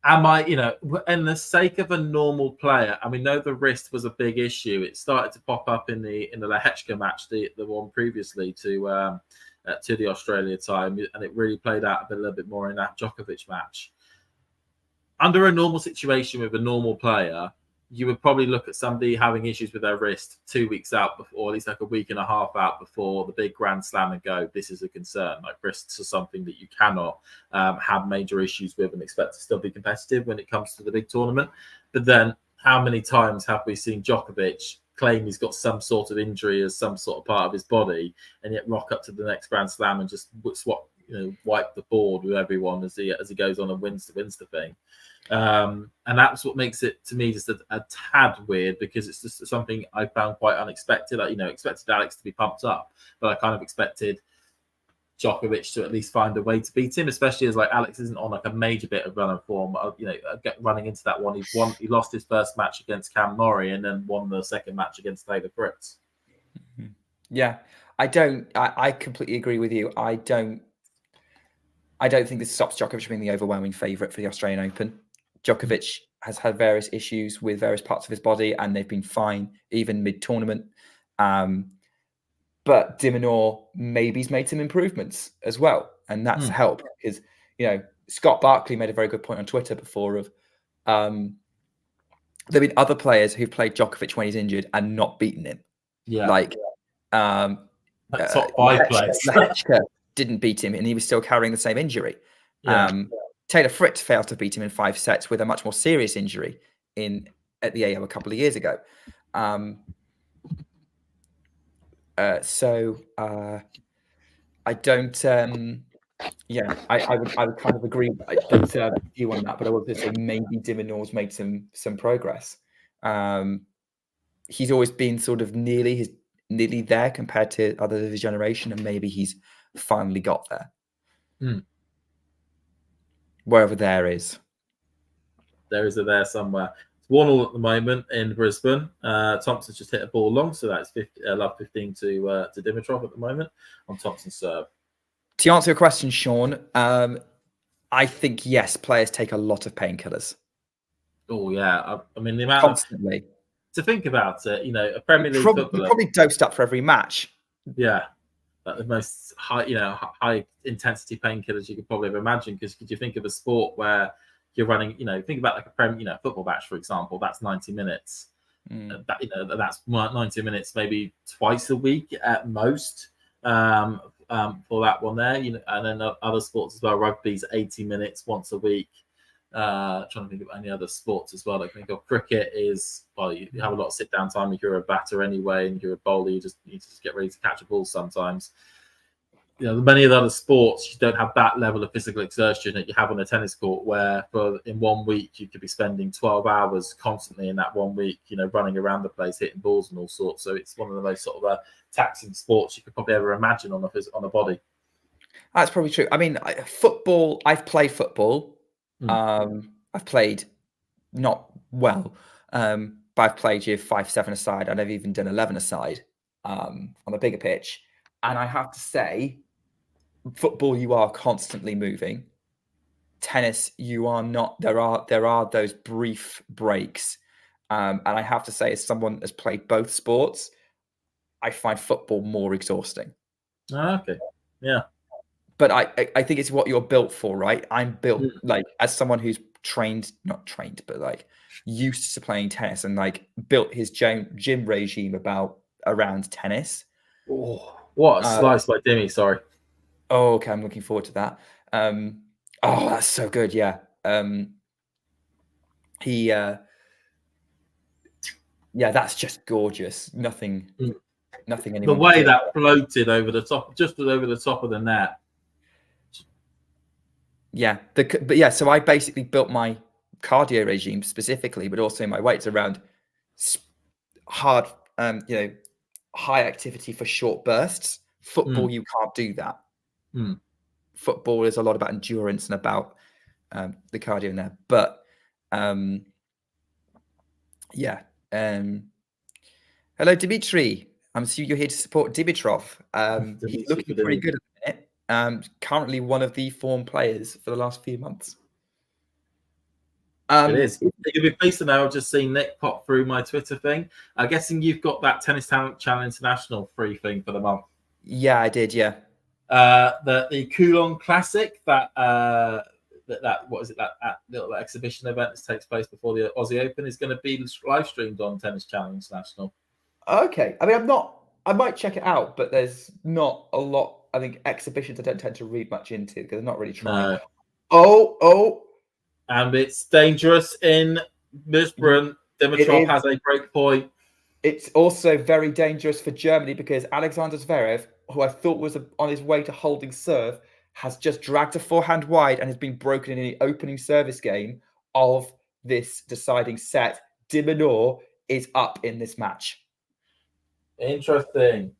in the sake of a normal player, and we know the wrist was a big issue. It started to pop up in the Lehechka match, the one previously to the Australia time, and it really played out a little bit more in that Djokovic match. Under a normal situation with a normal player, you would probably look at somebody having issues with their wrist 2 weeks out before, or at least like a week and a half out before the big Grand Slam, and go, this is a concern. Like, wrists are something that you cannot have major issues with and expect to still be competitive when it comes to the big tournament. But then how many times have we seen Djokovic claim he's got some sort of injury as some sort of part of his body, and yet rock up to the next Grand Slam and just wipe the board with everyone as he goes on and wins the thing. And that's what makes it, to me, just a tad weird, because it's just something I found quite unexpected. I expected Alex to be pumped up, but I kind of expected Djokovic to at least find a way to beat him, especially as Alex isn't on a major bit of run and form. Running into that one, he lost his first match against Cam Norrie and then won the second match against Taylor Fritz. Yeah, I completely agree with you. I don't think this stops Djokovic being the overwhelming favourite for the Australian Open. Djokovic has had various issues with various parts of his body, and they've been fine even mid-tournament. But Minaur maybe's made some improvements as well, and that's helped, because Scott Barkley made a very good point on Twitter before of there've been other players who've played Djokovic when he's injured and not beaten him. Yeah, like top five players. Lehechka didn't beat him, and he was still carrying the same injury. Yeah. Taylor Fritz failed to beat him in 5 sets with a much more serious injury at the AO a couple of years ago. So I don't. I would kind of agree with you on that, but I would just say maybe Minaur's made some progress. He's always been sort of nearly there compared to others of his generation, and maybe he's finally got there. Wherever there is. There is a there somewhere. It's 1-1 at the moment in Brisbane. Thompson's just hit a ball long, so that's 15 to Dimitrov at the moment on Thompson's serve. To answer your question, Sean, I think, yes, players take a lot of painkillers. Oh, yeah. I mean, the amount constantly. To think about it, a Premier League footballer, you're probably dosed up for every match. Yeah. Like the most high intensity painkillers you could probably ever imagine. Because could you think of a sport where you're running, think about like a football match, for example, that's 90 minutes. That's 90 minutes, maybe twice a week at most, for that one there. And then other sports as well. Rugby's 80 minutes once a week. Trying to think of any other sports as well. I think of cricket is, well, you have a lot of sit down time if you're a batter anyway, and you're a bowler, you just need to get ready to catch a ball sometimes. Many of the other sports, you don't have that level of physical exertion that you have on a tennis court, where in 1 week you could be spending 12 hours constantly in that 1 week, running around the place, hitting balls and all sorts. So it's one of the most sort of taxing sports you could probably ever imagine on a body. That's probably true. I mean, football, I've played football. I've played not well, but I've played 5-7 aside, and I've even done 11 aside on the bigger pitch. And I have to say, football, you are constantly moving. Tennis, you are not. There are those brief breaks, and I have to say, as someone that's played both sports, I find football more exhausting. Okay, yeah. but I think it's what you're built for, right? I'm built like as someone who's not trained, but like used to playing tennis and like built his gym regime around tennis. Oh, what a slice by Dimi, sorry. Oh, okay, I'm looking forward to that. Oh, that's so good, yeah. Yeah, that's just gorgeous. Nothing The anyone way can do. that floated over the top, just over the top of the net. Yeah, but yeah, so I basically built my cardio regime specifically, but also my weights around hard, high activity for short bursts. Football, you can't do that. Football is a lot about endurance and about the cardio in there. But yeah. Hello, Dimitri. I'm assuming you're here to support Dimitrov. He's looking pretty good at the minute. Currently one of the form players for the last few months. It is. You'll be pleased to know I've just seen Nick pop through my Twitter thing. I'm guessing you've got that Tennis Talent Channel International free thing for the month. Yeah, I did. Yeah. The Coulon Classic, that what is it? That little exhibition event that takes place before the Aussie Open is going to be live streamed on Tennis Channel International. Okay. I mean, I might check it out, but there's not a lot. I think exhibitions I don't tend to read much into because I'm not really trying. No. Oh. And it's dangerous in Brisbane. Dimitrov has a break point. It's also very dangerous for Germany because Alexander Zverev, who I thought was on his way to holding serve, has just dragged a forehand wide and has been broken in the opening service game of this deciding set. Minaur is up in this match. Interesting.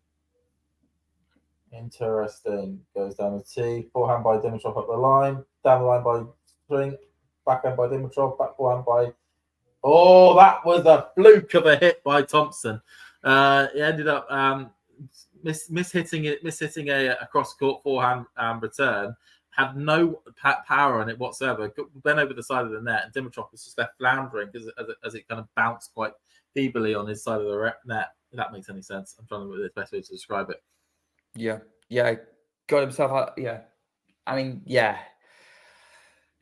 Goes down the tee. Forehand by Dimitrov up the line. Down the line by Spring. Backhand by Dimitrov. Back forehand by... Oh, that was a fluke of a hit by Thompson. He ended up mishitting a cross-court forehand return. Had no power on it whatsoever. Went over the side of the net, and Dimitrov was just left floundering as it kind of bounced quite feebly on his side of the net. If that makes any sense. I'm trying to think the best way to describe it. Yeah. Got himself out. Yeah. I mean, yeah.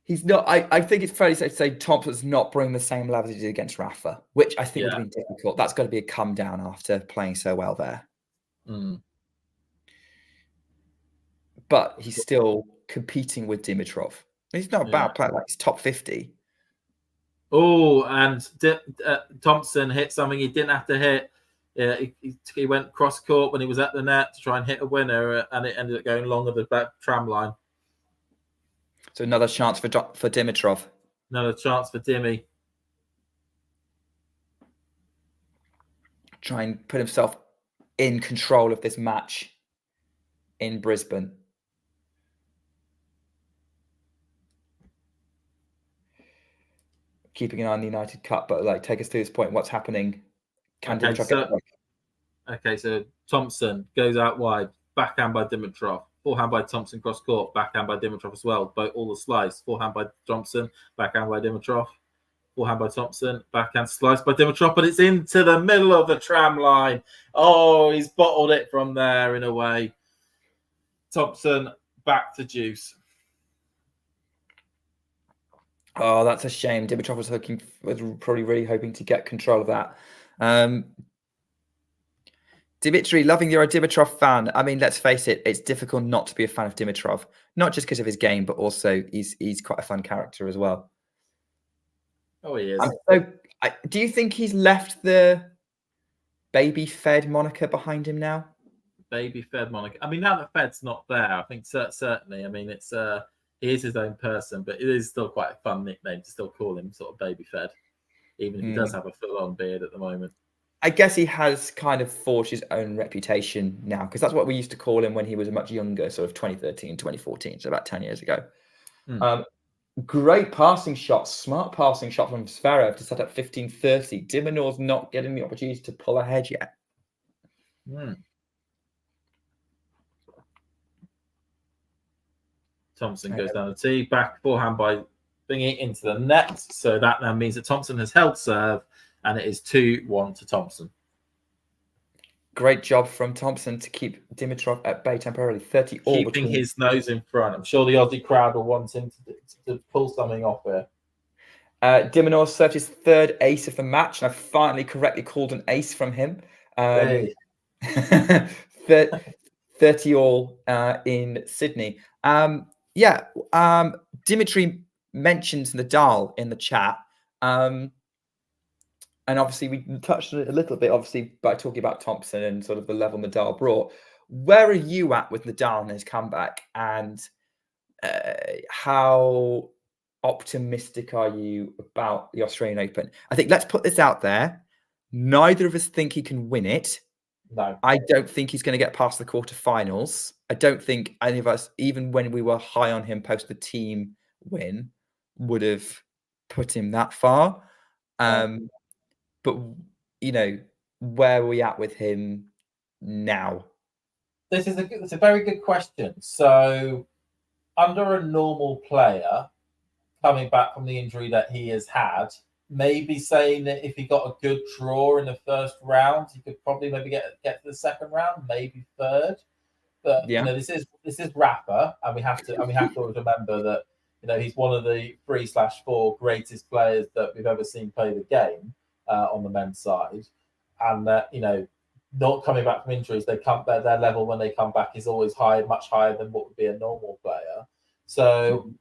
He's not. I think it's fairly safe to say Thompson's not bringing the same level as he did against Rafa, which I think would have been difficult. That's got to be a come down after playing so well there. But he's still competing with Dimitrov. He's not a bad player. Like he's top 50. Oh, and Thompson hit something he didn't have to hit. Yeah, he went cross court when he was at the net to try and hit a winner, and it ended up going along the back tram line. So another chance for Dimitrov. Another chance for Dimmy. Try and put himself in control of this match in Brisbane. Keeping an eye on the United Cup, but like take us to this point. What's happening? So Thompson goes out wide. Backhand by Dimitrov. Forehand by Thompson cross court. Backhand by Dimitrov as well. Both all the slice. Forehand by Thompson. Backhand by Dimitrov. Forehand by Thompson. Backhand slice by Dimitrov, but it's into the middle of the tram line. Oh, he's bottled it from there in a way. Thompson back to deuce. Oh, that's a shame. Dimitrov was probably really hoping to get control of that. Dimitri, loving you're a Dimitrov fan. I mean, let's face it, it's difficult not to be a fan of Dimitrov, not just because of his game, but also he's quite a fun character as well. Oh, he is. Do you think he's left the baby Fed moniker behind him now? Baby Fed moniker. I mean, now that Fed's not there, I think certainly. I mean, he is his own person, but it is still quite a fun nickname to still call him sort of Baby Fed, even if he does have a full-on beard at the moment. I guess he has kind of forged his own reputation now, because that's what we used to call him when he was much younger, sort of 2013, 2014, so about 10 years ago. Great passing shot, smart passing shot from Zverev to set up 15-30. Diminaur's not getting the opportunity to pull ahead yet. Thompson goes down the tee, back forehand by Bingy into the net. So that now means that Thompson has held serve, and it is 2-1 to Thompson. Great job from Thompson to keep Dimitrov at bay temporarily. 30 all Keeping between. his nose in front. I'm sure the Aussie crowd will want him to pull something off here. Minaur served his third ace of the match, and I finally correctly called an ace from him. Hey. 30 all in Sydney. Dimitri mentions Nadal in the chat. And obviously we touched on it a little bit, obviously, by talking about Thompson and sort of the level Nadal brought. Where are you at with Nadal and his comeback? And how optimistic are you about the Australian Open? I think let's put this out there. Neither of us think he can win it. No. I don't think he's going to get past the quarterfinals. I don't think any of us, even when we were high on him post the team win, would have put him that far. But, where are we at with him now? It's a very good question. So, under a normal player coming back from the injury that he has had, maybe saying that if he got a good draw in the first round, he could probably maybe get to the second round, maybe third. But this is Rafa, and we have to always remember that he's one of the 3/4 greatest players that we've ever seen play the game on the men's side, and that not coming back from injuries, their level when they come back is always much higher than what would be a normal player. So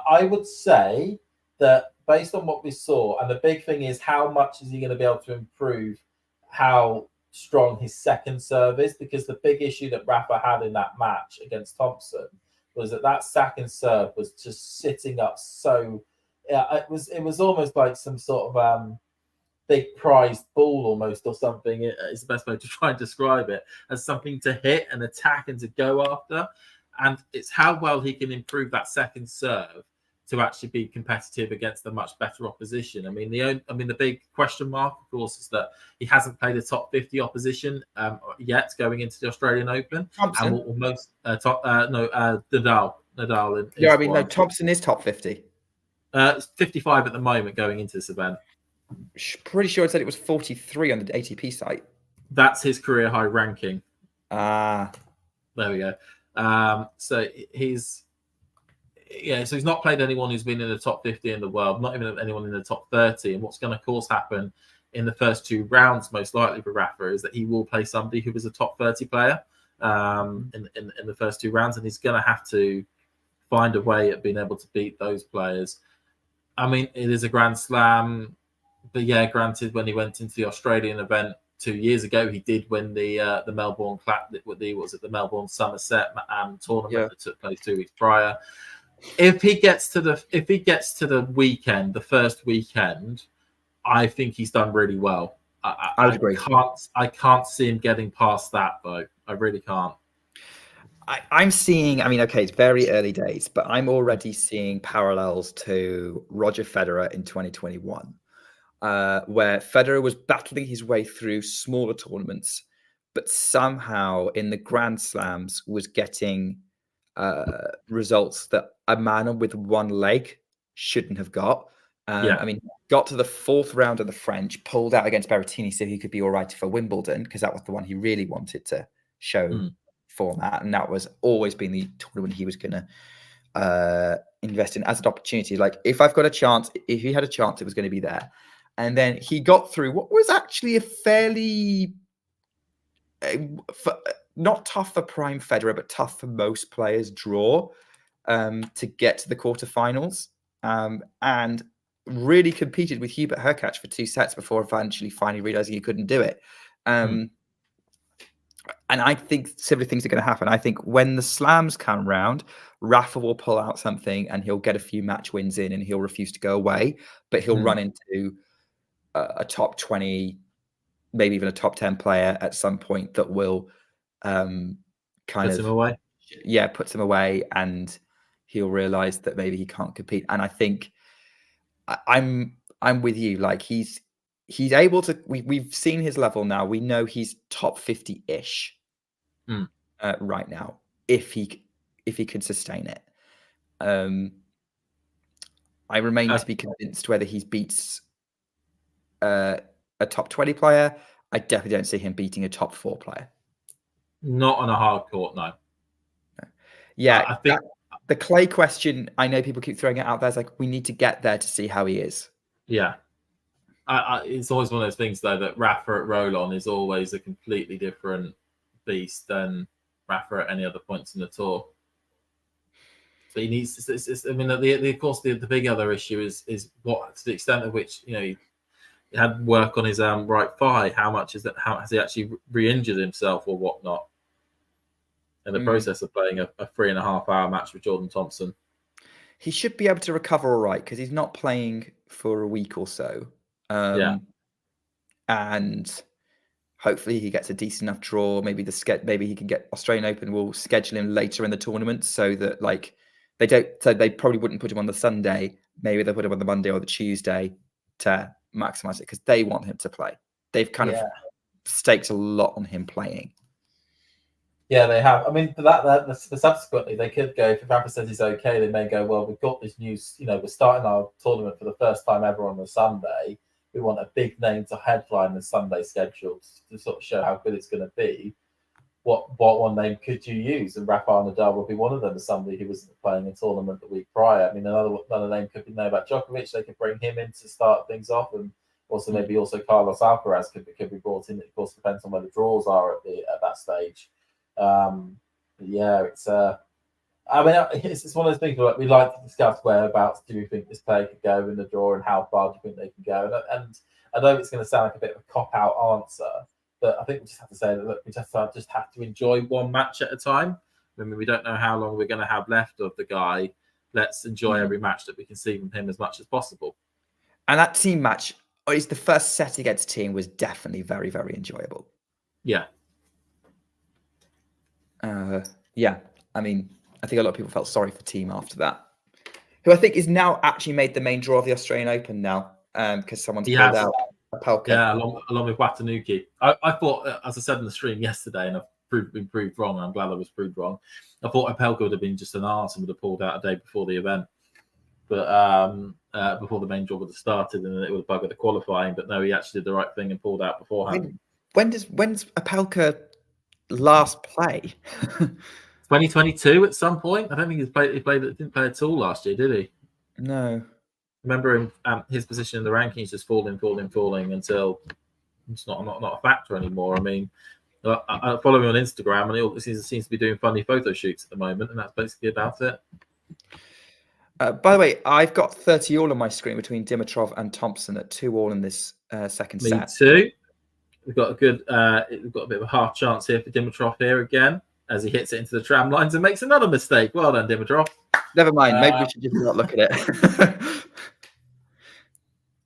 I would say that based on what we saw, and the big thing is how much is he going to be able to improve how strong his second serve is, because the big issue that Rafa had in that match against Thompson was that second serve was just sitting up so it was almost like some sort of big prized ball almost, or something. It's the best way to try and describe it, as something to hit and attack and to go after. And it's how well he can improve that second serve to actually be competitive against a much better opposition. I mean, the big question mark, of course, is that he hasn't played a top 50 opposition yet going into the Australian Open. Thompson? And almost Nadal. Thompson is top 50. 55 at the moment going into this event. Pretty sure it said it was 43 on the ATP site. That's his career high ranking. There we go. So he's not played anyone who's been in the top 50 in the world, not even anyone in the top 30. And what's going to, of course, happen in the first two rounds, most likely for Rafa, is that he will play somebody who is a top 30 player in the first two rounds, and he's going to have to find a way at being able to beat those players. I mean, it is a Grand Slam, but yeah, granted, when he went into the Australian event 2 years ago, he did win the Melbourne the Melbourne Somerset tournament that took place 2 weeks prior. If he gets to the weekend, the first weekend, I think he's done really well. I would agree. I can't see him getting past that, though. I really can't. I'm seeing, it's very early days, but I'm already seeing parallels to Roger Federer in 2021, where Federer was battling his way through smaller tournaments, but somehow in the Grand Slams was getting results that a man with one leg shouldn't have got. Got to the fourth round of the French, pulled out against Berrettini so he could be all right for Wimbledon, because that was the one he really wanted to show format, and that was always been the tournament he was going to invest in as an opportunity. Like, if I've got a chance, if he had a chance, it was going to be there. And then he got through what was actually a fairly not tough for prime Federer, but tough for most players draw to get to the quarterfinals, and really competed with Hubert Hurkacz for 2 sets before eventually finally realizing he couldn't do it. And I think similar things are going to happen. I think when the slams come round, Rafa will pull out something and he'll get a few match wins in and he'll refuse to go away, but he'll run into a top 20, maybe even a top 10 player at some point that will puts him away, and he'll realize that maybe he can't compete. And I think I'm with you. Like, he's able to. We've seen his level now. We know he's top 50-ish right now. If he can sustain it, I remain to be convinced whether he beats a top 20 player. I definitely don't see him beating a top 4 player. Not on a hard court, no. Yeah, I think the clay question, I know people keep throwing it out there. It's like, we need to get there to see how he is. Yeah. It's always one of those things, though, that Rafa at Roland is always a completely different beast than Rafa at any other points in the tour. So he needs. I mean, of course, the big other issue is what, to the extent of which he had work on his right thigh. How much is that? How has he actually re-injured himself or whatnot in the process of playing a 3.5-hour match with Jordan Thompson? He should be able to recover all right because he's not playing for a week or so. And hopefully he gets a decent enough draw. Maybe he can get Australian Open. We'll schedule him later in the tournament so that they probably wouldn't put him on the Sunday. Maybe they'll put him on the Monday or the Tuesday to maximize it because they want him to play. They've kind of staked a lot on him playing. Yeah, they have. I mean, subsequently, they could go, if Rafa says he's okay, they may go, well, we've got this news, we're starting our tournament for the first time ever on a Sunday. We want a big name to headline the Sunday schedule to sort of show how good it's going to be. What one name could you use? And Rafael Nadal would be one of them, as somebody who was playing a tournament the week prior. I mean, another name could be Novak Djokovic. They could bring him in to start things off, and also maybe Carlos Alcaraz could be brought in. It, of course, depends on where the draws are at that stage. It's it's one of those things where we like to discuss whereabouts do we think this player could go in the draw and how far do you think they can go. And I know it's going to sound like a bit of a cop-out answer, but I think we just have to say that, look, we just have to enjoy one match at a time. I mean, we don't know how long we're going to have left of the guy. Let's enjoy every match that we can see from him as much as possible. And that team match, or at least the first set against Team, was definitely very, very enjoyable. Yeah. I mean, I think a lot of people felt sorry for Team after that, who I think is now actually made the main draw of the Australian Open now because someone's pulled out Opelka. Yeah, along with Watanuki. I thought, as I said in the stream yesterday, and I've been proved wrong, and I'm glad I was proved wrong, I thought Opelka would have been just an arse and would have pulled out a day before the event, but before the main draw would have started, and it would have buggered the qualifying. But no, he actually did the right thing and pulled out beforehand. When's Opelka last play? 2022 at some point. I don't think he didn't play at all last year, did he? No. Remember him, his position in the rankings just falling until it's not a factor anymore. I mean, I follow him on Instagram, and he seems to be doing funny photo shoots at the moment, and that's basically about it. By the way, I've got 30 all on my screen between Dimitrov and Thompson at 2-2 in this second set. Me too. We've got a bit of a half chance here for Dimitrov here again, as he hits it into the tram lines and makes another mistake. Well done, Dimitrov. Never mind. Maybe we should just not look at it.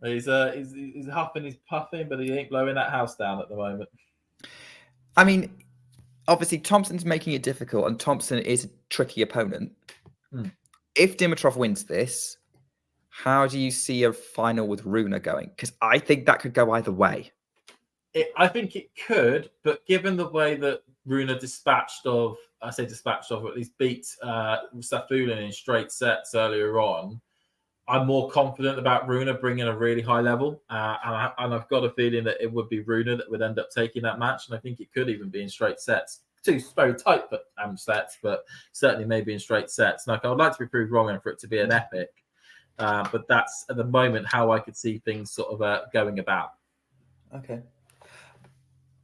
He's huffing, he's puffing, but he ain't blowing that house down at the moment. I mean, obviously Thompson's making it difficult, and Thompson is a tricky opponent. If Dimitrov wins this, how do you see a final with Rune going? Because I think that could go either way. I think it could, but given the way that Rune dispatched of, or at least beat Safulin in straight sets earlier on, I'm more confident about Rune bringing a really high level. And I've got a feeling that it would be Rune that would end up taking that match. And I think it could even be in straight sets. Two very tight sets, but certainly maybe in straight sets. Like, I would like to be proved wrong and for it to be an epic. But that's, at the moment, how I could see things sort of going about. Okay.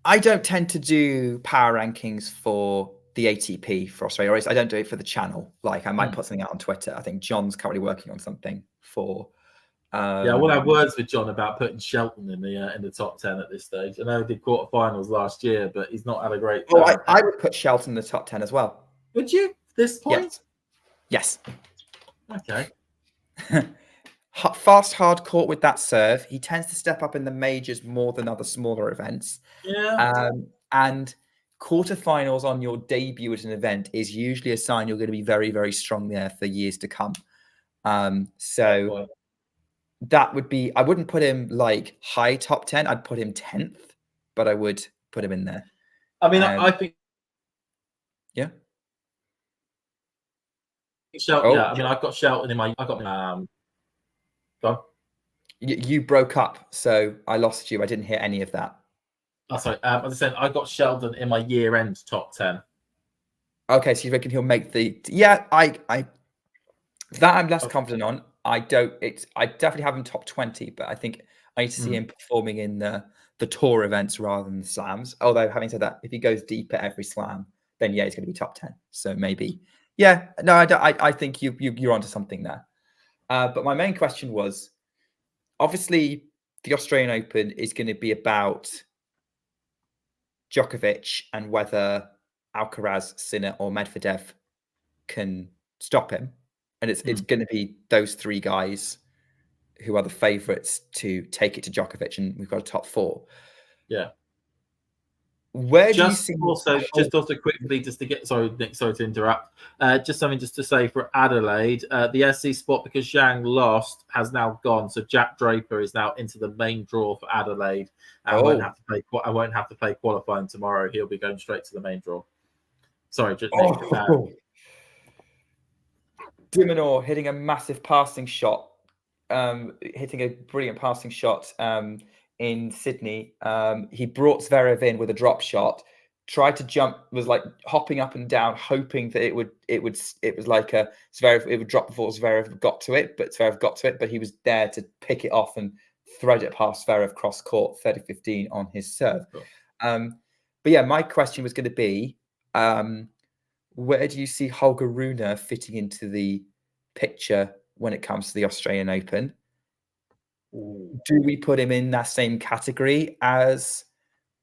I don't tend to do power rankings for the ATP for Australia. Or I don't do it for the channel. Like, I might put something out on Twitter. I think John's currently working on something for. I want to have words with John about putting Shelton in the top 10 at this stage. I know he did quarterfinals last year, but he's not had a great. I would put Shelton in the top 10 as well. Would you? This point? Yes. Okay. Fast hard court with that serve. He tends to step up in the majors more than other smaller events. Yeah. And quarterfinals on your debut at an event is usually a sign you're going to be very, very strong there for years to come. So that would be, I wouldn't put him like high top 10. I'd put him 10th, but I would put him in there. I mean, I think. Yeah. Shelton, yeah. I mean, I've got Shelton in my. Go on. You broke up, so I lost you. I didn't hear any of that. Oh, sorry. As I said, I got Sheldon in my year-end top 10. Okay, so you reckon he'll make the? Yeah, I that I'm less confident on. I definitely have him top 20, but I think I need to see him performing in the tour events rather than the slams. Although having said that, if he goes deep at every slam, then yeah, he's going to be top 10. So maybe, yeah, no, I think you're onto something there. But my main question was, obviously, the Australian Open is going to be about Djokovic and whether Alcaraz, Sinner, or Medvedev can stop him. And it's going to be those three guys who are the favourites to take it to Djokovic, and we've got a top four. Yeah. Where do you see? Also quickly, just to get Nick, sorry to interrupt. Just to say for Adelaide, the SC spot, because Zhang lost, has now gone. So Jack Draper is now into the main draw for Adelaide. I won't have to play qualifying tomorrow. He'll be going straight to the main draw. Sorry, just Nick. Minaur hitting a massive passing shot, hitting a brilliant passing shot in Sydney. He brought Zverev in with a drop shot, tried to jump, was like hopping up and down, hoping that it was like a Zverev, it would drop before Zverev got to it, but Zverev got to it, but he was there to pick it off and thread it past Zverev cross court 30-15 on his serve. Cool. But yeah, my question was going to be, where do you see Holger Rune fitting into the picture when it comes to the Australian Open? Do we put him in that same category as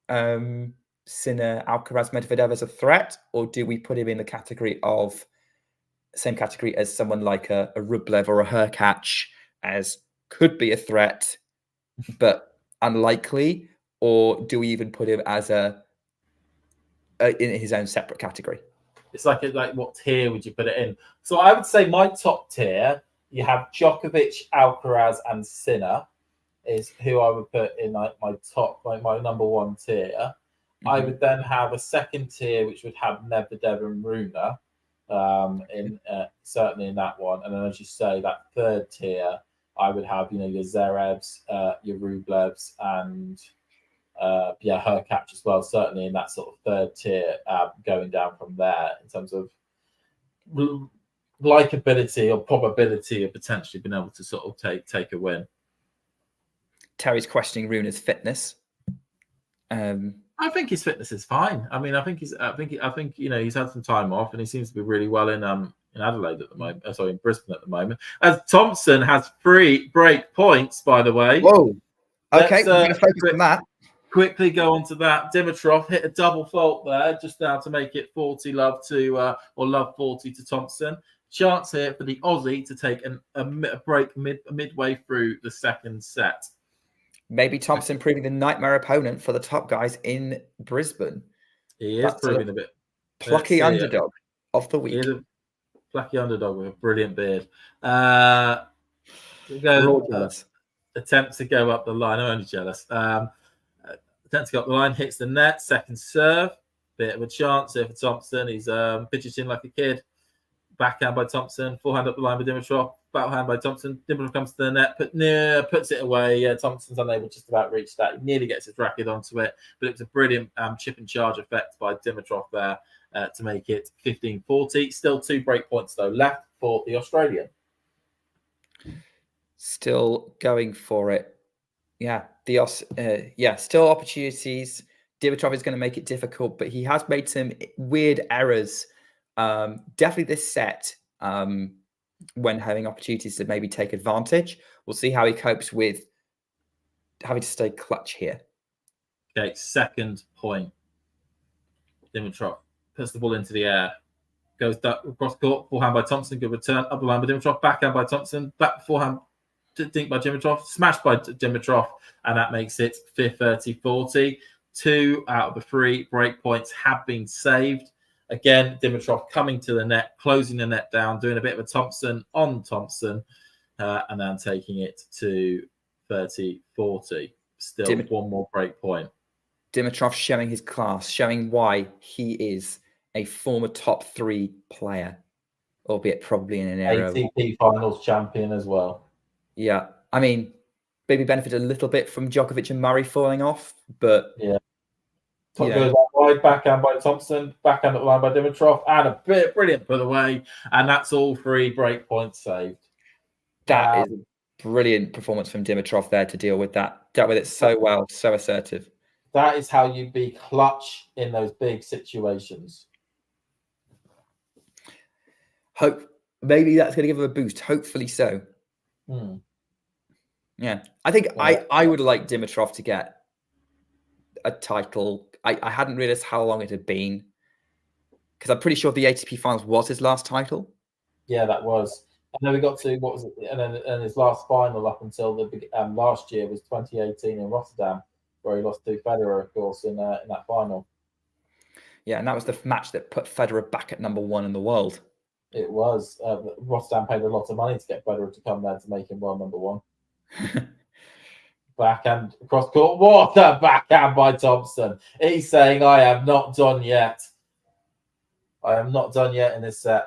Sinner, Alcaraz, Medvedev as a threat, or do we put him in the same category as someone like a Rublev or a Hurkacz as could be a threat, but unlikely, or do we even put him as in his own separate category? It's like what tier would you put it in? So I would say my top tier, you have Djokovic, Alcaraz, and Sinner is who I would put in my top, my number one tier. Mm-hmm. I would then have a second tier, which would have Medvedev and Rune, certainly in that one. And then, as you say, that third tier, I would have your Zverevs, your Rublevs, and Hurkacz as well, certainly in that sort of third tier, going down from there in terms of likability or probability of potentially being able to sort of take a win. Terry's questioning Rune's fitness. I think his fitness is fine. I mean, I think he's had some time off, and he seems to be really well in Adelaide at the moment. In Brisbane at the moment. As Thompson has 3 break points, by the way. Whoa. Okay, we're going to focus on that. Quickly go on to that. Dimitrov hit a double fault there just now to make it 40 love to love 40 to Thompson. Chance here for the Aussie to take a break midway through the second set. Maybe Thompson proving the nightmare opponent for the top guys in Brisbane. He is proving a bit plucky underdog of the week. He is a plucky underdog with a brilliant beard. We're all jealous. Attempt to go up the line. I'm only jealous. Attempt to go up the line, hits the net, second serve. Bit of a chance here for Thompson. He's fidgeting like a kid. Backhand by Thompson, forehand up the line by Dimitrov, backhand by Thompson. Dimitrov comes to the net, puts it away. Yeah, Thompson's unable just about reach that. He nearly gets his racket onto it, but it was a brilliant chip and charge effect by Dimitrov there to make it 15-40. Still 2 break points though left for the Australian. Still going for it. Yeah, still opportunities. Dimitrov is going to make it difficult, but he has made some weird errors. Definitely this set, when having opportunities to maybe take advantage. We'll see how he copes with having to stay clutch here. Okay, second point. Dimitrov puts the ball into the air. Goes across court, forehand by Thompson. Good return, up the line by Dimitrov. Backhand by Thompson. Back forehand dink by Dimitrov. Smashed by Dimitrov. And that makes it 30-40. 2 out of the 3 break points have been saved. Again, Dimitrov coming to the net, closing the net down, doing a bit of a Thompson on Thompson, and then taking it to 30-40. Still 1 more break point. Dimitrov showing his class, showing why he is a former top 3 player, albeit probably in an era. ATP Finals champion as well. Yeah. I mean, maybe benefited a little bit from Djokovic and Murray falling off, but yeah, Goes out wide, backhand by Thompson, backhand at the line by Dimitrov, and a bit brilliant put away, and that's all 3 break points saved. That is a brilliant performance from Dimitrov there to deal with that. Dealt with it so well, so assertive. That is how you be clutch in those big situations. Hope maybe that's going to give him a boost. Hopefully so. Yeah, I think I would like Dimitrov to get a title. I hadn't realized how long it had been, because I'm pretty sure the ATP Finals was his last title. Yeah, that was. And then we got to what was it? And his last final up until the last year was 2018 in Rotterdam, where he lost to Federer, of course, in that final. Yeah, and that was the match that put Federer back at #1 in the world. It was. Rotterdam paid a lot of money to get Federer to come there to make him world #1. Backhand across court. What a backhand by Thompson. He's saying, I am not done yet. I am not done yet in this set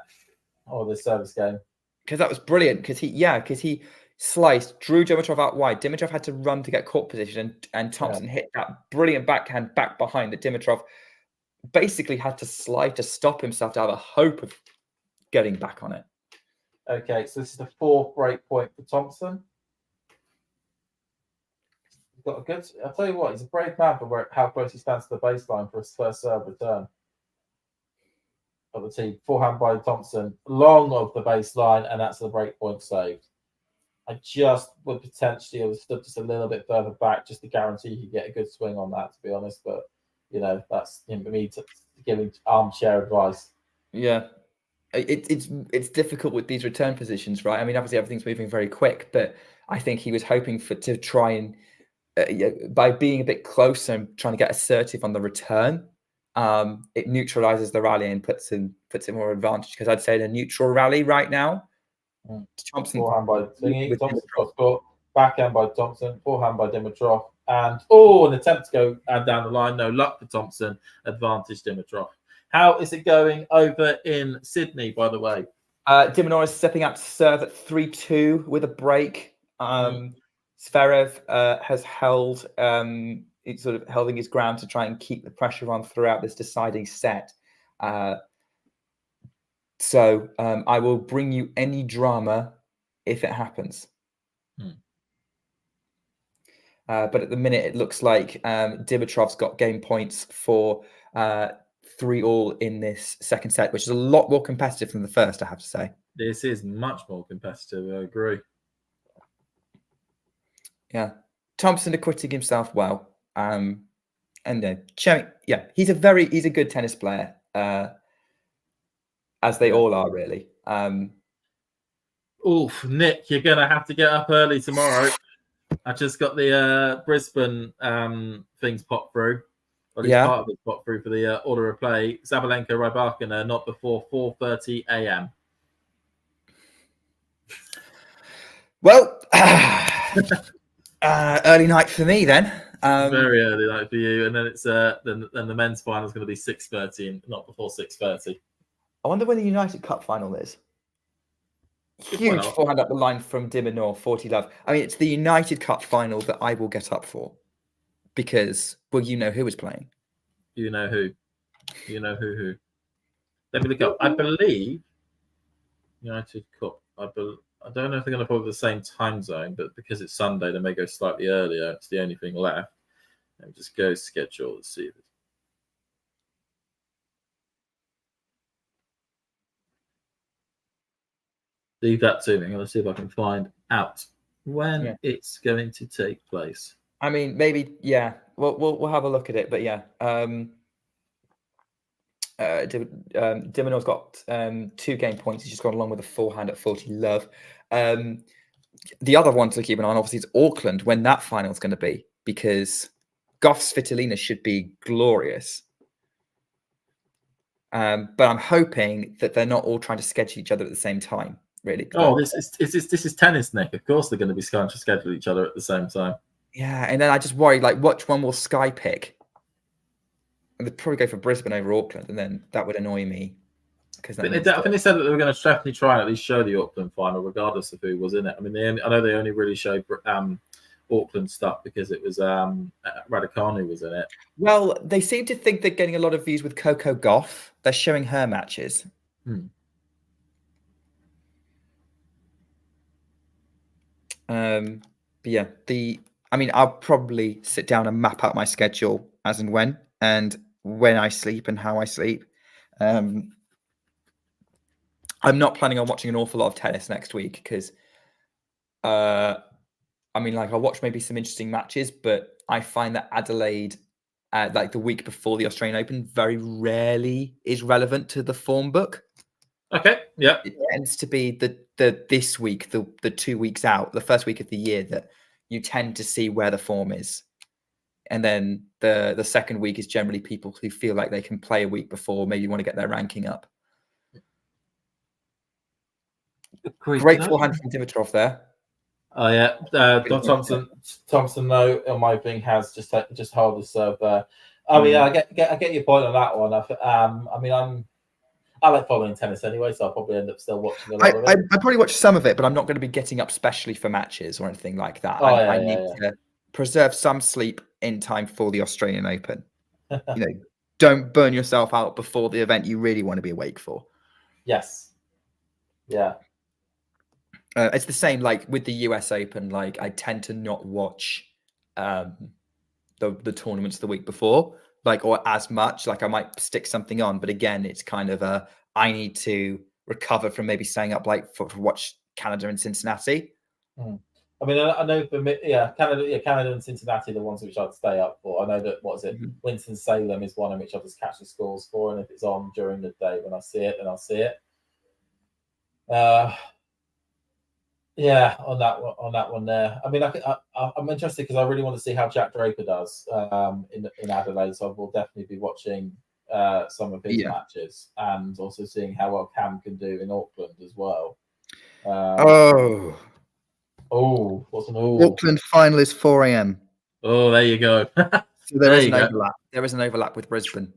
or this service game. Because that was brilliant. Because he sliced, drew Dimitrov out wide. Dimitrov had to run to get court position, and Thompson hit that brilliant backhand back behind that Dimitrov basically had to slide to stop himself to have a hope of getting back on it. Okay, so this is the 4th break point for Thompson. He's got a good. I'll tell you what, he's a brave man for how close he stands to the baseline for his first serve return. Of the team, forehand by Thompson, long of the baseline, and that's the break point saved. I just would potentially have stood just a little bit further back just to guarantee you get a good swing on that, to be honest. But that's me giving armchair advice. Yeah, it's difficult with these return positions, right? I mean, obviously everything's moving very quick, but I think he was hoping to try and by being a bit closer and trying to get assertive on the return, it neutralizes the rally and puts him more advantage. Because I'd say the neutral rally right now, Thompson forehand by Thingy, Thompson cross court, backhand by Thompson, forehand by Dimitrov, and an attempt to go down the line. No luck for Thompson. Advantage Dimitrov. How is it going over in Sydney, by the way? Minaur is stepping out to serve at 3-2 with a break. Zverev has held holding his ground to try and keep the pressure on throughout this deciding set. So I will bring you any drama if it happens. But at the minute, it looks like Dimitrov's got game points for 3-all in this second set, which is a lot more competitive than the first, I have to say. This is much more competitive, I agree. Yeah. Thompson acquitting himself well. And Cherry, he's a good tennis player, as they all are, really. Nick, you're going to have to get up early tomorrow. I just got the Brisbane things pop through. Well, it's part of it pop through for the order of play. Sabalenka, Rybakina, not before 4:30 a.m. Well, early night for me then. Very early night for you, and then it's then the men's final is going to be 6:30 and not before 6:30. I wonder when the United Cup final is. Huge forehand up the line from Minaur, 40 love. I mean, it's the United Cup final that I will get up for, because you know who is playing. You know who. Who. Let me look up. I believe United Cup. I don't know if they're going to follow the same time zone, but because it's Sunday, they may go slightly earlier. It's the only thing left. Let me just go schedule. Let's see. Leave that to me. I'm going to see if I can find out when it's going to take place. I mean, maybe, we'll have a look at it, but Diminaur's got 2 game points. He's just gone along with a forehand at 40 love. The other one to keep an eye on, obviously, is Auckland, when that final is going to be, because Goff's Svitolina should be glorious. But I'm hoping that they're not all trying to schedule each other at the same time, really. This is tennis, Nick. Of course they're going to be trying to schedule each other at the same time. Yeah, and then I just worry, which one will Sky pick? And they'd probably go for Brisbane over Auckland, and then that would annoy me. I think they said that they were going to definitely try and at least show the Auckland final, regardless of who was in it. I mean, I know they only really showed Auckland stuff because it was Raducanu was in it. Well, they seem to think they're getting a lot of views with Coco Gauff. They're showing her matches. But yeah, I'll probably sit down and map out my schedule as and when I sleep and how I sleep. I'm not planning on watching an awful lot of tennis next week because, I'll watch maybe some interesting matches, but I find that Adelaide, like the week before the Australian Open, very rarely is relevant to the form book. Okay, yeah. It tends to be this week, the 2 weeks out, the first week of the year that you tend to see where the form is. And then the second week is generally people who feel like they can play a week before, maybe want to get their ranking up. Great forehand from Dimitrov there. Oh yeah, Thompson though, in my opinion, has just held the serve there. I mean, I get your point on that one. I like following tennis anyway, so I'll probably end up still watching a lot of it. I probably watch some of it, but I'm not going to be getting up specially for matches or anything like that. I need to preserve some sleep in time for the Australian Open. Don't burn yourself out before the event you really want to be awake for. Yes. Yeah. It's the same like with the US Open. Like I tend to not watch the tournaments the week before, or as much. Like I might stick something on, but again, it's kind of I need to recover from maybe staying up late to watch Canada and Cincinnati. I mean, I know for me, Canada and Cincinnati are the ones which I'd stay up for. I know that Winston-Salem is one in which I'll just catch the scores for, and if it's on during the day when I see it, then I'll see it. Yeah, on that one there. I mean, I'm interested because I really want to see how Jack Draper does in Adelaide. So I will definitely be watching some of his matches and also seeing how well Cam can do in Auckland as well. What's an Auckland finalist 4 a.m. Oh, there you go. So there is an overlap. There is an overlap with Brisbane.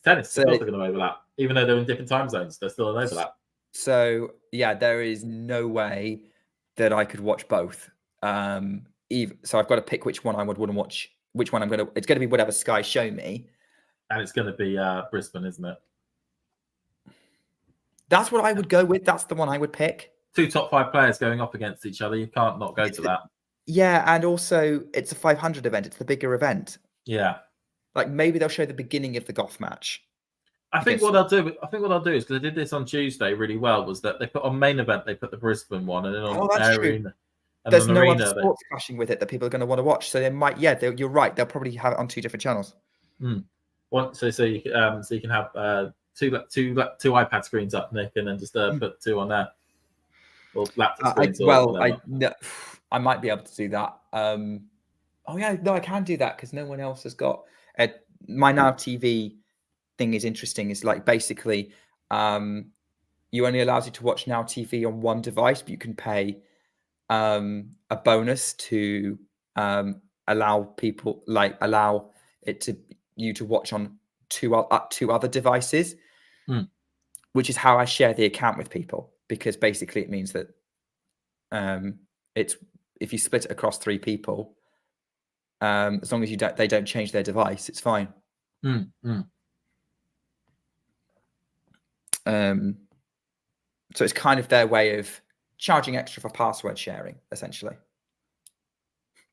Tennis, so, of course they're going to overlap. Even though they're in different time zones, there's still an overlap. So yeah, there is no way that I could watch both. So I've got to pick which one I would want to watch. Which one it's going to be whatever Sky show me. And it's going to be Brisbane, isn't it? That's what I would go with. That's the one I would pick. 2 top 5 players going up against each other. You can't not go to that. Yeah, and also it's a 500 event. It's the bigger event. Yeah. Like maybe they'll show the beginning of the golf match. I think what I'll do is, because they did this on Tuesday really well, was that they put on main event, they put the Brisbane one, and then on Arena. There's no other sports clashing with it that people are going to want to watch. So they might, you're right. They'll probably have it on 2 different channels. So you can have two iPad screens up, Nick, and then just put 2 on there. Or laptop screens. I might be able to do that. I can do that because no one else has got my Now TV thing is interesting. Is like basically you only allows you to watch Now TV on one device, but you can pay a bonus to allow you to watch on two other devices, which is how I share the account with people, because basically it means that it's if you split it across 3 people, as long as they don't change their device, it's fine. So it's kind of their way of charging extra for password sharing, essentially.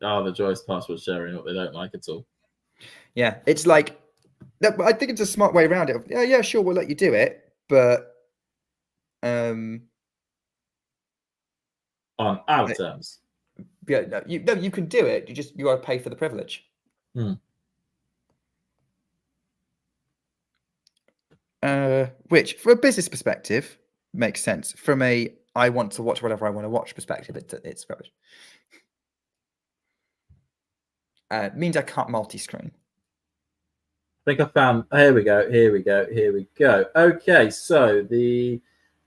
Oh, the joys password sharing, what they don't like at all. Yeah, it's like, I think it's a smart way around it. Yeah, sure, we'll let you do it, but on our terms. Yeah, you can do it. You got to pay for the privilege. Which, from a business perspective, makes sense. From a I want to watch whatever I want to watch perspective, it's rubbish. Means I can't multi-screen. I think I found. Here we go. Okay, so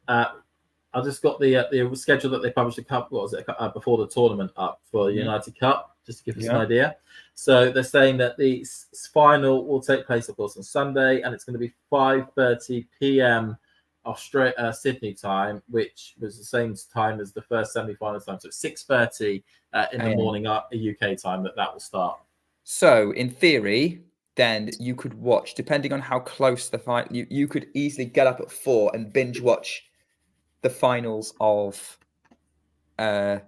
I just got the schedule that they published a couple. What was it before the tournament up for the United Cup, just to give us an idea. So they're saying that the final will take place, of course, on Sunday, and it's going to be 5:30 p.m. Sydney time, which was the same time as the first semi-final time. So 6:30 in the morning UK time that will start. So in theory, then you could watch, depending on how close the fight, you could easily get up at 4 and binge watch the finals of, the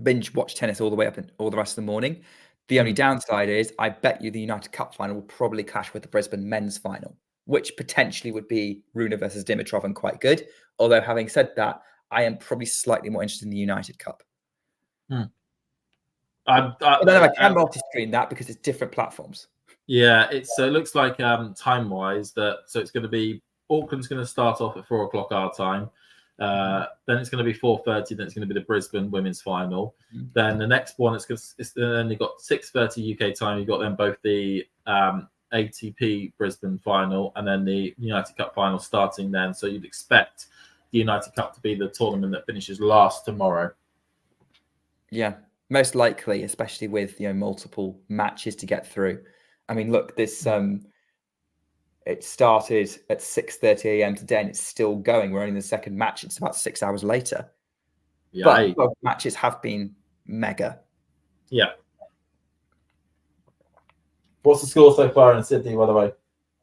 binge watch tennis all the way up and all the rest of the morning. The only downside is I bet you the United Cup final will probably clash with the Brisbane men's final, which potentially would be Rune versus Dimitrov and quite good. Although having said that, I am probably slightly more interested in the United Cup. I can multi-screen that because it's different platforms. Yeah, it looks like time-wise so it's going to be Auckland's going to start off at 4 o'clock our time. Then it's going to be 4:30. Then it's going to be the Brisbane women's final. Then the next one then you've got 6:30 UK time. You've got then both the ATP Brisbane final and then the United Cup final starting then. So you'd expect the United Cup to be the tournament that finishes last tomorrow. Yeah, most likely, especially with multiple matches to get through. I mean, look, this it started at 6:30 a.m. today, and it's still going. We're only in the second match. It's about 6 hours later. Yeah, but both matches have been mega. Yeah. What's the score so far in Sydney, by the way?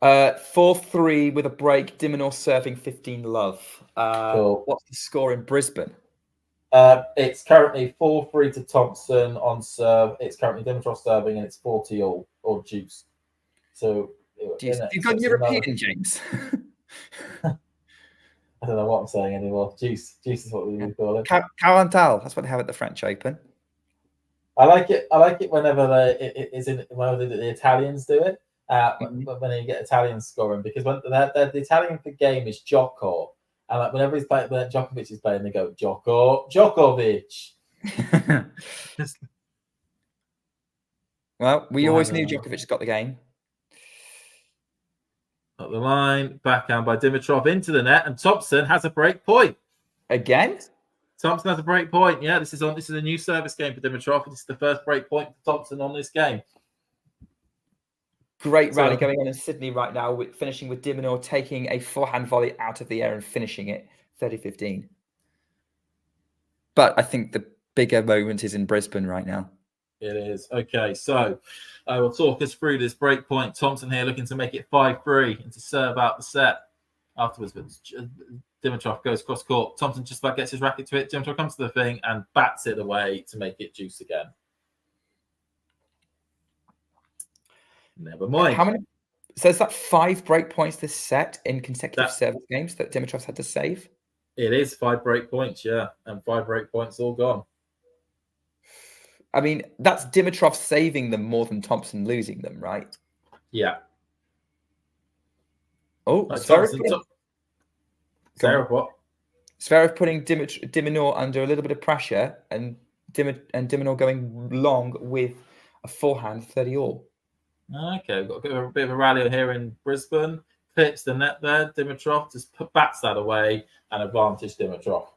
4-3 with a break. Dimitrov serving 15-love. Cool. What's the score in Brisbane? It's currently 4-3 to Thompson on serve. It's currently Dimitrov serving, and it's 40 or juice. So you've got European, James. I don't know what I'm saying anymore. Juice is what we call it. Calental. That's what they have at the French Open. I like it whenever the Italians do it. When you get Italians scoring, because when the Italian game is Joko, and like whenever when Djokovic is playing, they go Djokovic. Well, we always knew Djokovic got the game. Up the line, backhand by Dimitrov into the net, and Thompson has a break point. Again? Thompson has a break point. Yeah, this is a new service game for Dimitrov. This is the first break point for Thompson on this game. Great rally going on in Sydney right now, finishing with Minaur taking a forehand volley out of the air and finishing it 30-15. But I think the bigger moment is in Brisbane right now. It is. Okay, so I will talk us through this break point. Thompson here looking to make it 5-3 and to serve out the set. Afterwards, but Dimitrov goes cross court. Thompson just about gets his racket to it. Dimitrov comes to the thing and bats it away to make it juice again. Never mind. How many? So is that 5 break points this set in consecutive service games that Dimitrov's had to save? It is 5 break points, yeah, and 5 break points all gone. I mean, that's Dimitrov saving them more than Thompson losing them, right? Yeah. Oh, Zverev what? Zverev putting Minaur under a little bit of pressure, and Minaur going long with a forehand 30-all. Okay, we've got a bit of a rally here in Brisbane. Hits the net there. Dimitrov just bats that away and advantage Dimitrov.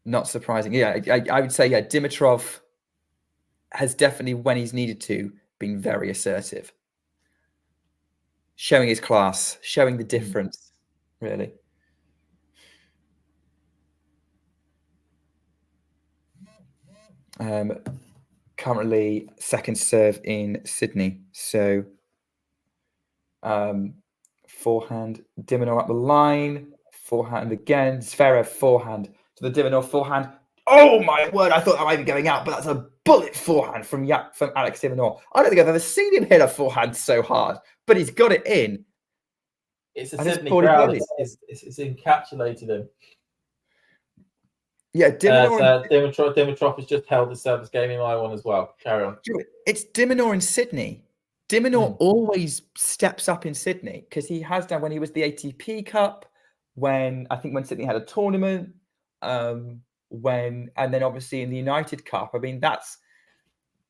Not surprising. Yeah, I would say, Dimitrov has definitely, when he's needed to, been very assertive. Showing his class, showing the difference, really. Currently second serve in Sydney. So forehand, Minaur up the line, forehand again, Zverev forehand to the Minaur forehand. Oh my word, I thought that might be going out, but that's a bullet forehand from Alex Minaur. I don't think I've ever seen him hit a forehand so hard, but he's got it in. It's a Sydney crowd. It's encapsulated him. Yeah, Dimitrov has just held the service game in my one as well. Carry on. It's Minaur in Sydney. Minaur always steps up in Sydney because he has done when he was the ATP Cup, when Sydney had a tournament, and then obviously in the United Cup. I mean, that's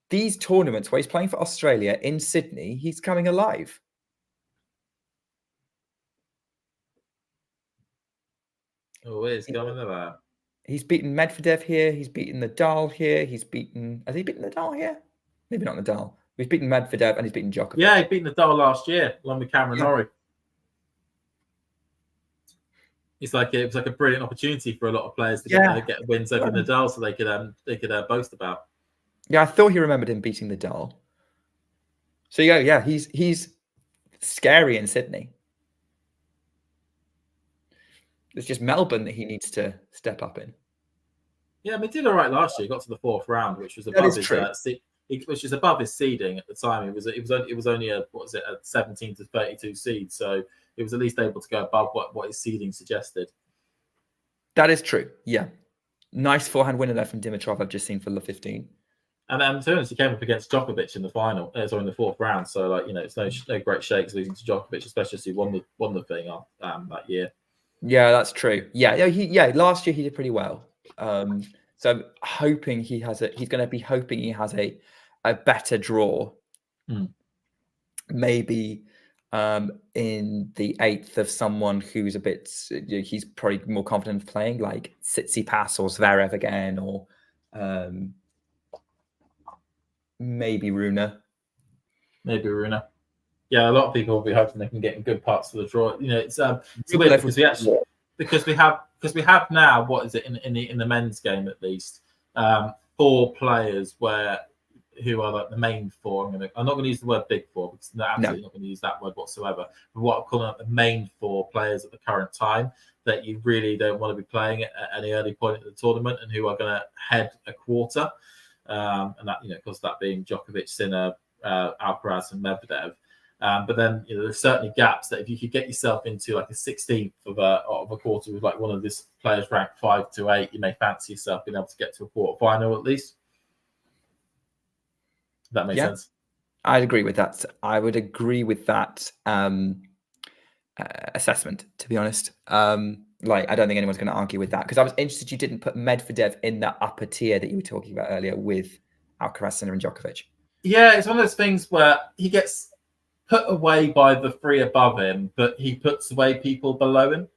these tournaments where he's playing for Australia in Sydney, he's coming alive. Oh, he's coming alive. He's beaten Medvedev here. He's beaten Nadal here. Has he beaten Nadal here? Maybe not Nadal. He's beaten Medvedev and he's beaten Djokovic. Yeah, he beat Nadal last year along with Cameron Norrie. It's like it was like a brilliant opportunity for a lot of players to get wins over Nadal, so they could boast about. Yeah, I thought he remembered him beating Nadal. So yeah, he's scary in Sydney. It's just Melbourne that he needs to step up in. Yeah, I mean, he did all right last year. He got to the fourth round, which was above which is above his seeding at the time. It was only a 17 to 32 seed, so he was at least able to go above what his seeding suggested. That is true. Yeah, nice forehand winner there from Dimitrov. I've just seen for the 15. And to be honest, he came up against Djokovic in the final, in the fourth round. So it's no great shakes losing to Djokovic, especially as he won the thing that year. Yeah, that's true. Yeah, last year he did pretty well. So I'm hoping he's going to be hoping he has a better draw. Maybe in the eighth of someone who's a bit, he's probably more confident of playing, like Tsitsipas or Zverev again, or maybe Rune. Yeah, a lot of people will be hoping they can get in good parts of the draw. It's weird because we have now, what is it in the men's game at least, 4 players who are like the main 4. I'm not going to use the word big 4 because I'm absolutely not going to use that word whatsoever. But what I'm calling the main 4 players at the current time that you really don't want to be playing at any early point in the tournament, and who are going to head a quarter. And that, of course, that being Djokovic, Sinner, Alcaraz, and Medvedev. But then there's certainly gaps that if you could get yourself into like a 16th of a quarter with like one of these players ranked 5 to 8, you may fancy yourself being able to get to a quarter final at least. If that makes sense. I'd agree with that. I would agree with that assessment, to be honest. I don't think anyone's going to argue with that, because I was interested you didn't put Medvedev in that upper tier that you were talking about earlier with Alcaraz, Sinner, and Djokovic. Yeah, it's one of those things where he gets put away by the 3 above him, but he puts away people below him.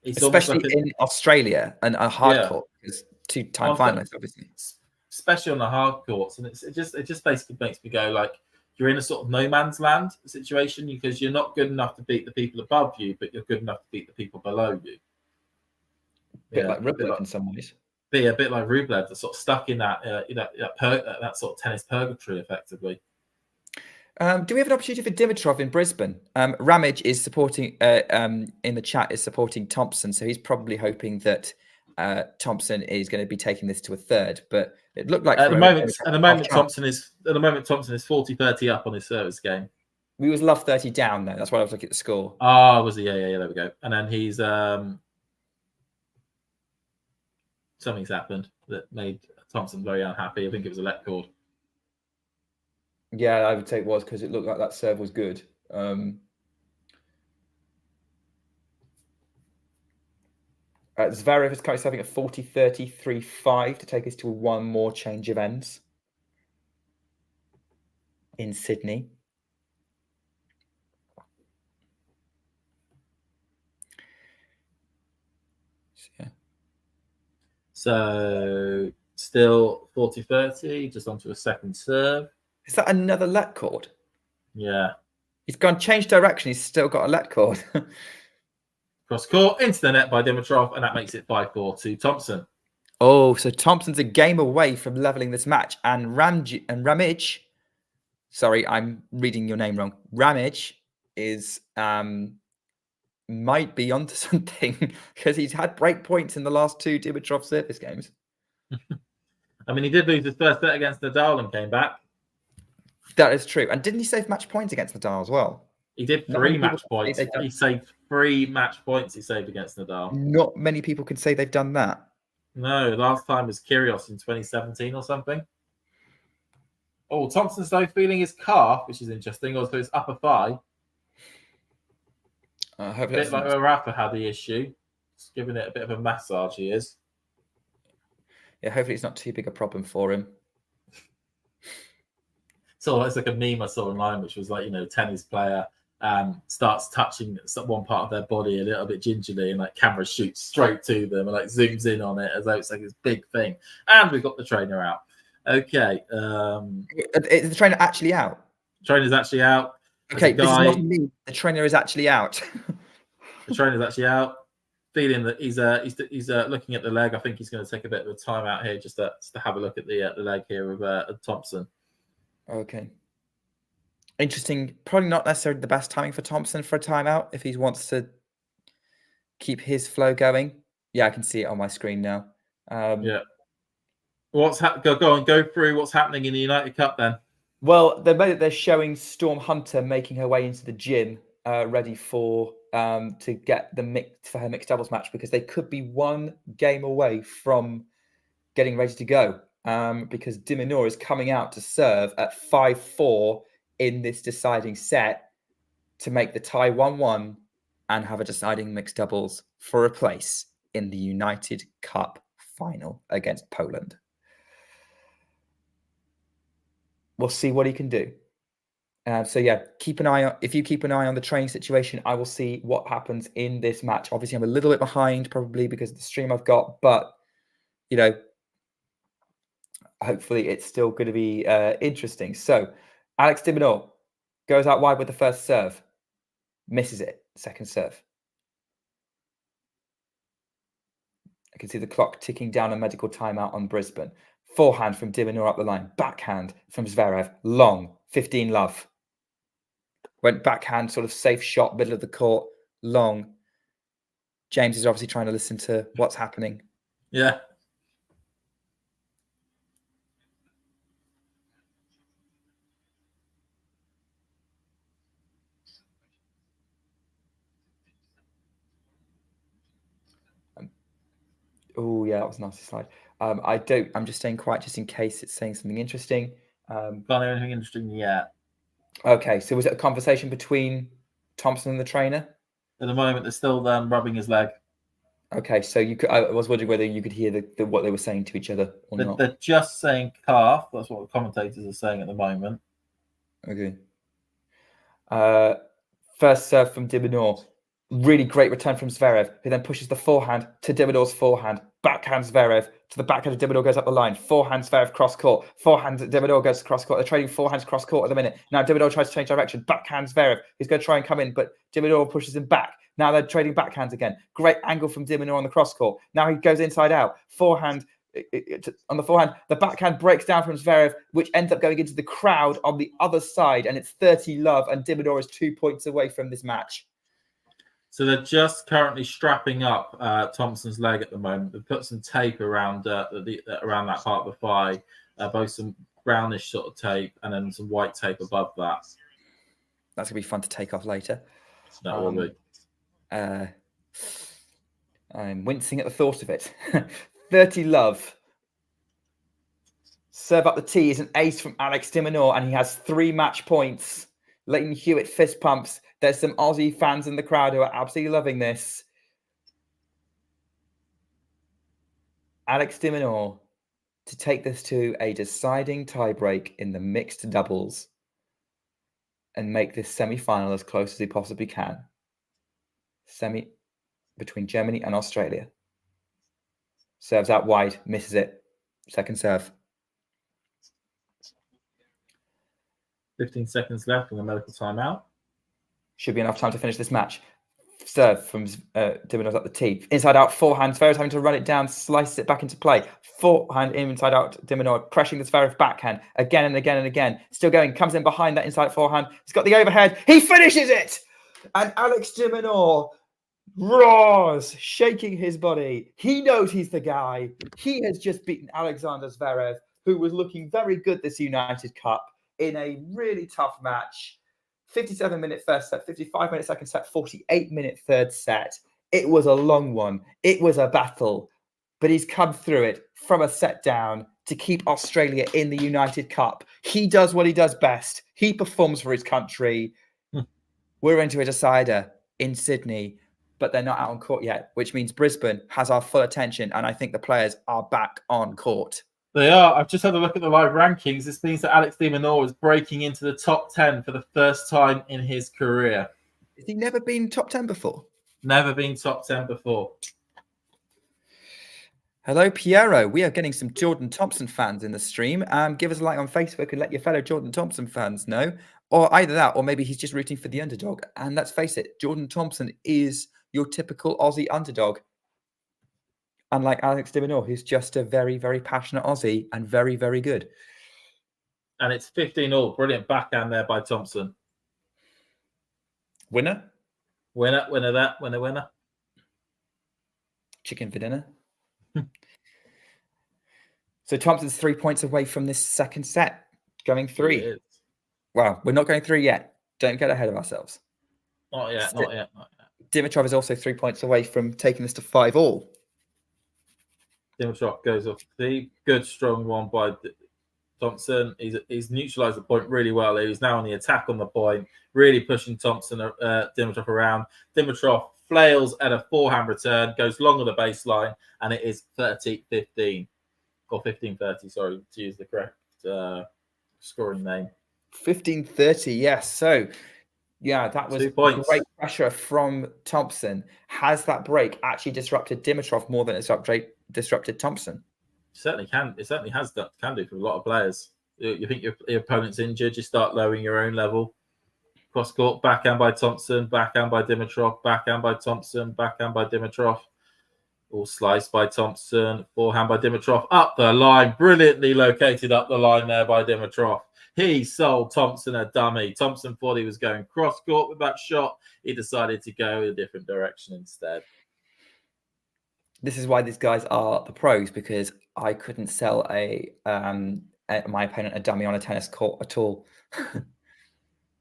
Especially in Australia and a hard court, because 2-time finalists, obviously. Especially on the hard courts, and it just basically makes me go like, you're in a sort of no man's land situation, because you're not good enough to beat the people above you, but you're good enough to beat the people below you. A bit like Rublev in some ways. Be a bit like Rublev, that's sort of stuck in that that sort of tennis purgatory, effectively. Do we have an opportunity for Dimitrov in Brisbane? Ramage is supporting in the chat is supporting Thompson, so he's probably hoping that Thompson is going to be taking this to a third. But it looked like at the moment Thompson is 40-30 up on his service game. We was love 30 down though. That's why I was looking at the score. Oh, was he? Yeah. There we go. And then he's something's happened that made Thompson very unhappy. I think it was a let cord. Yeah, I would say it was, because it looked like that serve was good. Zverev is currently serving at 40-30, 3-5 to take us to one more change of ends in Sydney. So still 40-30, just onto a second serve. Is that another let cord? Yeah. He's gone change direction. He's still got a let cord. Cross court, into the net by Dimitrov, and that makes it 5-4 to Thompson. Oh, so Thompson's a game away from leveling this match. And Ramage, sorry, I'm reading your name wrong. Ramage is might be onto something, because he's had break points in the last 2 Dimitrov service games. I mean, he did lose his first set against Nadal and came back. That is true. And didn't he save match points against Nadal as well? He did 3 match points. He saved 3 match points he saved against Nadal. Not many people can say they've done that. No, last time was Kyrgios in 2017 or something. Oh, Thompson's though feeling his calf, which is interesting. Also his upper thigh. A bit like Rafa had the issue. Just giving it a bit of a massage, he is. Yeah, hopefully it's not too big a problem for him. So it's like a meme I saw online, which was like, tennis player starts touching one part of their body a little bit gingerly, and like camera shoots straight to them and like zooms in on it as though it's like this big thing. And we've got the trainer out. Okay. Is the trainer actually out? Trainer's actually out. Okay, this is not me. The trainer is actually out. The trainer's actually out. Feeling that he's looking at the leg. I think he's going to take a bit of a timeout here just to have a look at the leg here of Thompson. Okay. Interesting. Probably not necessarily the best timing for Thompson for a timeout if he wants to keep his flow going. Yeah, I can see it on my screen now. Yeah. Go through what's happening in the United Cup then. Well, they're showing Storm Hunter making her way into the gym, ready for to get for her mixed doubles match, because they could be one game away from getting ready to go. Because Minaur is coming out to serve at 5-4 in this deciding set to make the tie 1-1 and have a deciding mixed doubles for a place in the United Cup final against Poland. We'll see what he can do. So yeah, keep an eye on. If you keep an eye on the training situation, I will see what happens in this match. Obviously, I'm a little bit behind, probably because of the stream I've got, but hopefully it's still going to be interesting. So Alex de Minaur goes out wide with the first serve, misses it. Second serve. I can see the clock ticking down a medical timeout on Brisbane. Forehand from de Minaur up the line. Backhand from Zverev. Long. 15 love. Went backhand, sort of safe shot, middle of the court. Long. James is obviously trying to listen to what's happening. Yeah. Oh, yeah, that was a nasty slide. I'm just staying quiet just in case it's saying something interesting. Can't hear anything interesting yet. Okay, so was it a conversation between Thompson and the trainer? At the moment, they're still rubbing his leg. Okay, so I was wondering whether you could hear what they were saying to each other or not. They're just saying calf. That's what the commentators are saying at the moment. Okay. First serve from de Minaur. Really great return from Zverev, who then pushes the forehand to de Minaur's forehand. Backhand Zverev to the backhand of de Minaur, goes up the line. Forehand Zverev cross court. Forehand de Minaur goes cross court. They're trading forehands cross court at the minute. Now de Minaur tries to change direction. Backhand Zverev, who's going to try and come in, but de Minaur pushes him back. Now they're trading backhands again. Great angle from de Minaur on the cross court. Now he goes inside out. Forehand on the forehand. The backhand breaks down from Zverev, which ends up going into the crowd on the other side, and it's 30 love, and de Minaur is 2 points away from this match. So they're just currently strapping up Thompson's leg at the moment. They've put some tape around around that part of the thigh, both some brownish sort of tape and then some white tape above that. That's going to be fun to take off later. That will be. I'm wincing at the thought of it. 30 love. Serve up the tee is an ace from Alex de Minaur, and he has 3 match points. Leighton Hewitt fist pumps. There's some Aussie fans in the crowd who are absolutely loving this. Alex de Minaur to take this to a deciding tiebreak in the mixed doubles and make this semi-final as close as he possibly can. Semi between Germany and Australia. Serves out wide, misses it. Second serve. 15 seconds left in the medical timeout. Should be enough time to finish this match. Serve from de Minaur's up the tee. Inside out, forehand. Zverev's having to run it down, slices it back into play. Forehand inside out, de Minaur pressuring the Zverev backhand again and again and again. Still going, comes in behind that inside forehand. He's got the overhead. He finishes it! And Alex de Minaur roars, shaking his body. He knows he's the guy. He has just beaten Alexander Zverev, who was looking very good this United Cup in a really tough match. 57-minute first set, 55-minute second set, 48-minute third set. It was a long one. It was a battle. But he's come through it from a set down to keep Australia in the United Cup. He does what he does best. He performs for his country. We're into a decider in Sydney, but they're not out on court yet, which means Brisbane has our full attention, and I think the players are back on court. They are. I've just had a look at the live rankings. This means that Alex de Minaur is breaking into the top 10 for the first time in his career. Has he never been top 10 before? Never been top 10 before. Hello, Piero. We are getting some Jordan Thompson fans in the stream. Give us a like on Facebook and let your fellow Jordan Thompson fans know. Or either that, or maybe he's just rooting for the underdog. And let's face it, Jordan Thompson is your typical Aussie underdog. Unlike Alex de Minaur, who's just a very, very passionate Aussie and very, very good. And it's 15-all. Brilliant backhand there by Thompson. Winner? Winner. Chicken for dinner. So Thompson's 3 points away from this second set, going 3. Well, we're not going 3 yet. Don't get ahead of ourselves. Not yet. Dimitrov is also 3 points away from taking this to 5-all. Dimitrov goes off the good, strong one by Thompson. He's neutralized the point really well. He's now on the attack on the point, really pushing Dimitrov around. Dimitrov flails at a forehand return, goes long on the baseline, and it is 30-15. Or 15-30, sorry, to use the correct scoring name. 15-30, yes. So, yeah, that was great pressure from Thompson. Has that break actually disrupted Dimitrov more than it's disrupted Thompson? Certainly can. It certainly can do for a lot of players. You think your opponent's injured, you start lowering your own level. Cross court, backhand by Thompson, backhand by Dimitrov, backhand by Thompson, backhand by Dimitrov. All sliced by Thompson, forehand by Dimitrov, up the line, brilliantly located up the line there by Dimitrov. He sold Thompson a dummy. Thompson thought he was going cross court with that shot. He decided to go a different direction instead. This is why these guys are the pros, because I couldn't sell my opponent a dummy on a tennis court at all.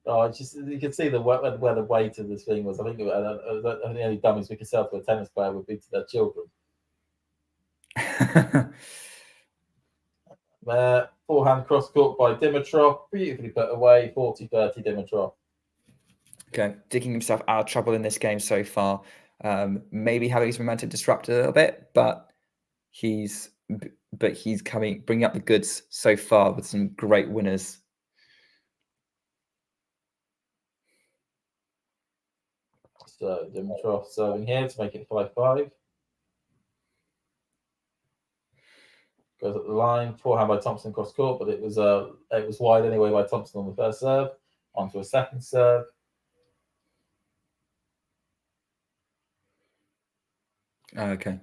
You can see where the weight of this thing was. I think the only dummies we could sell to a tennis player would be to their children. Forehand cross court by Dimitrov, beautifully put away. 40-30 Dimitrov. Okay, digging himself out of trouble in this game so far. Maybe having his momentum disrupted a little bit, but he's bringing up the goods so far with some great winners. So Dimitrov serving here to make it 5-5. Goes up the line, forehand by Thompson cross court, but it was wide anyway by Thompson on the first serve. Onto a second serve. Okay.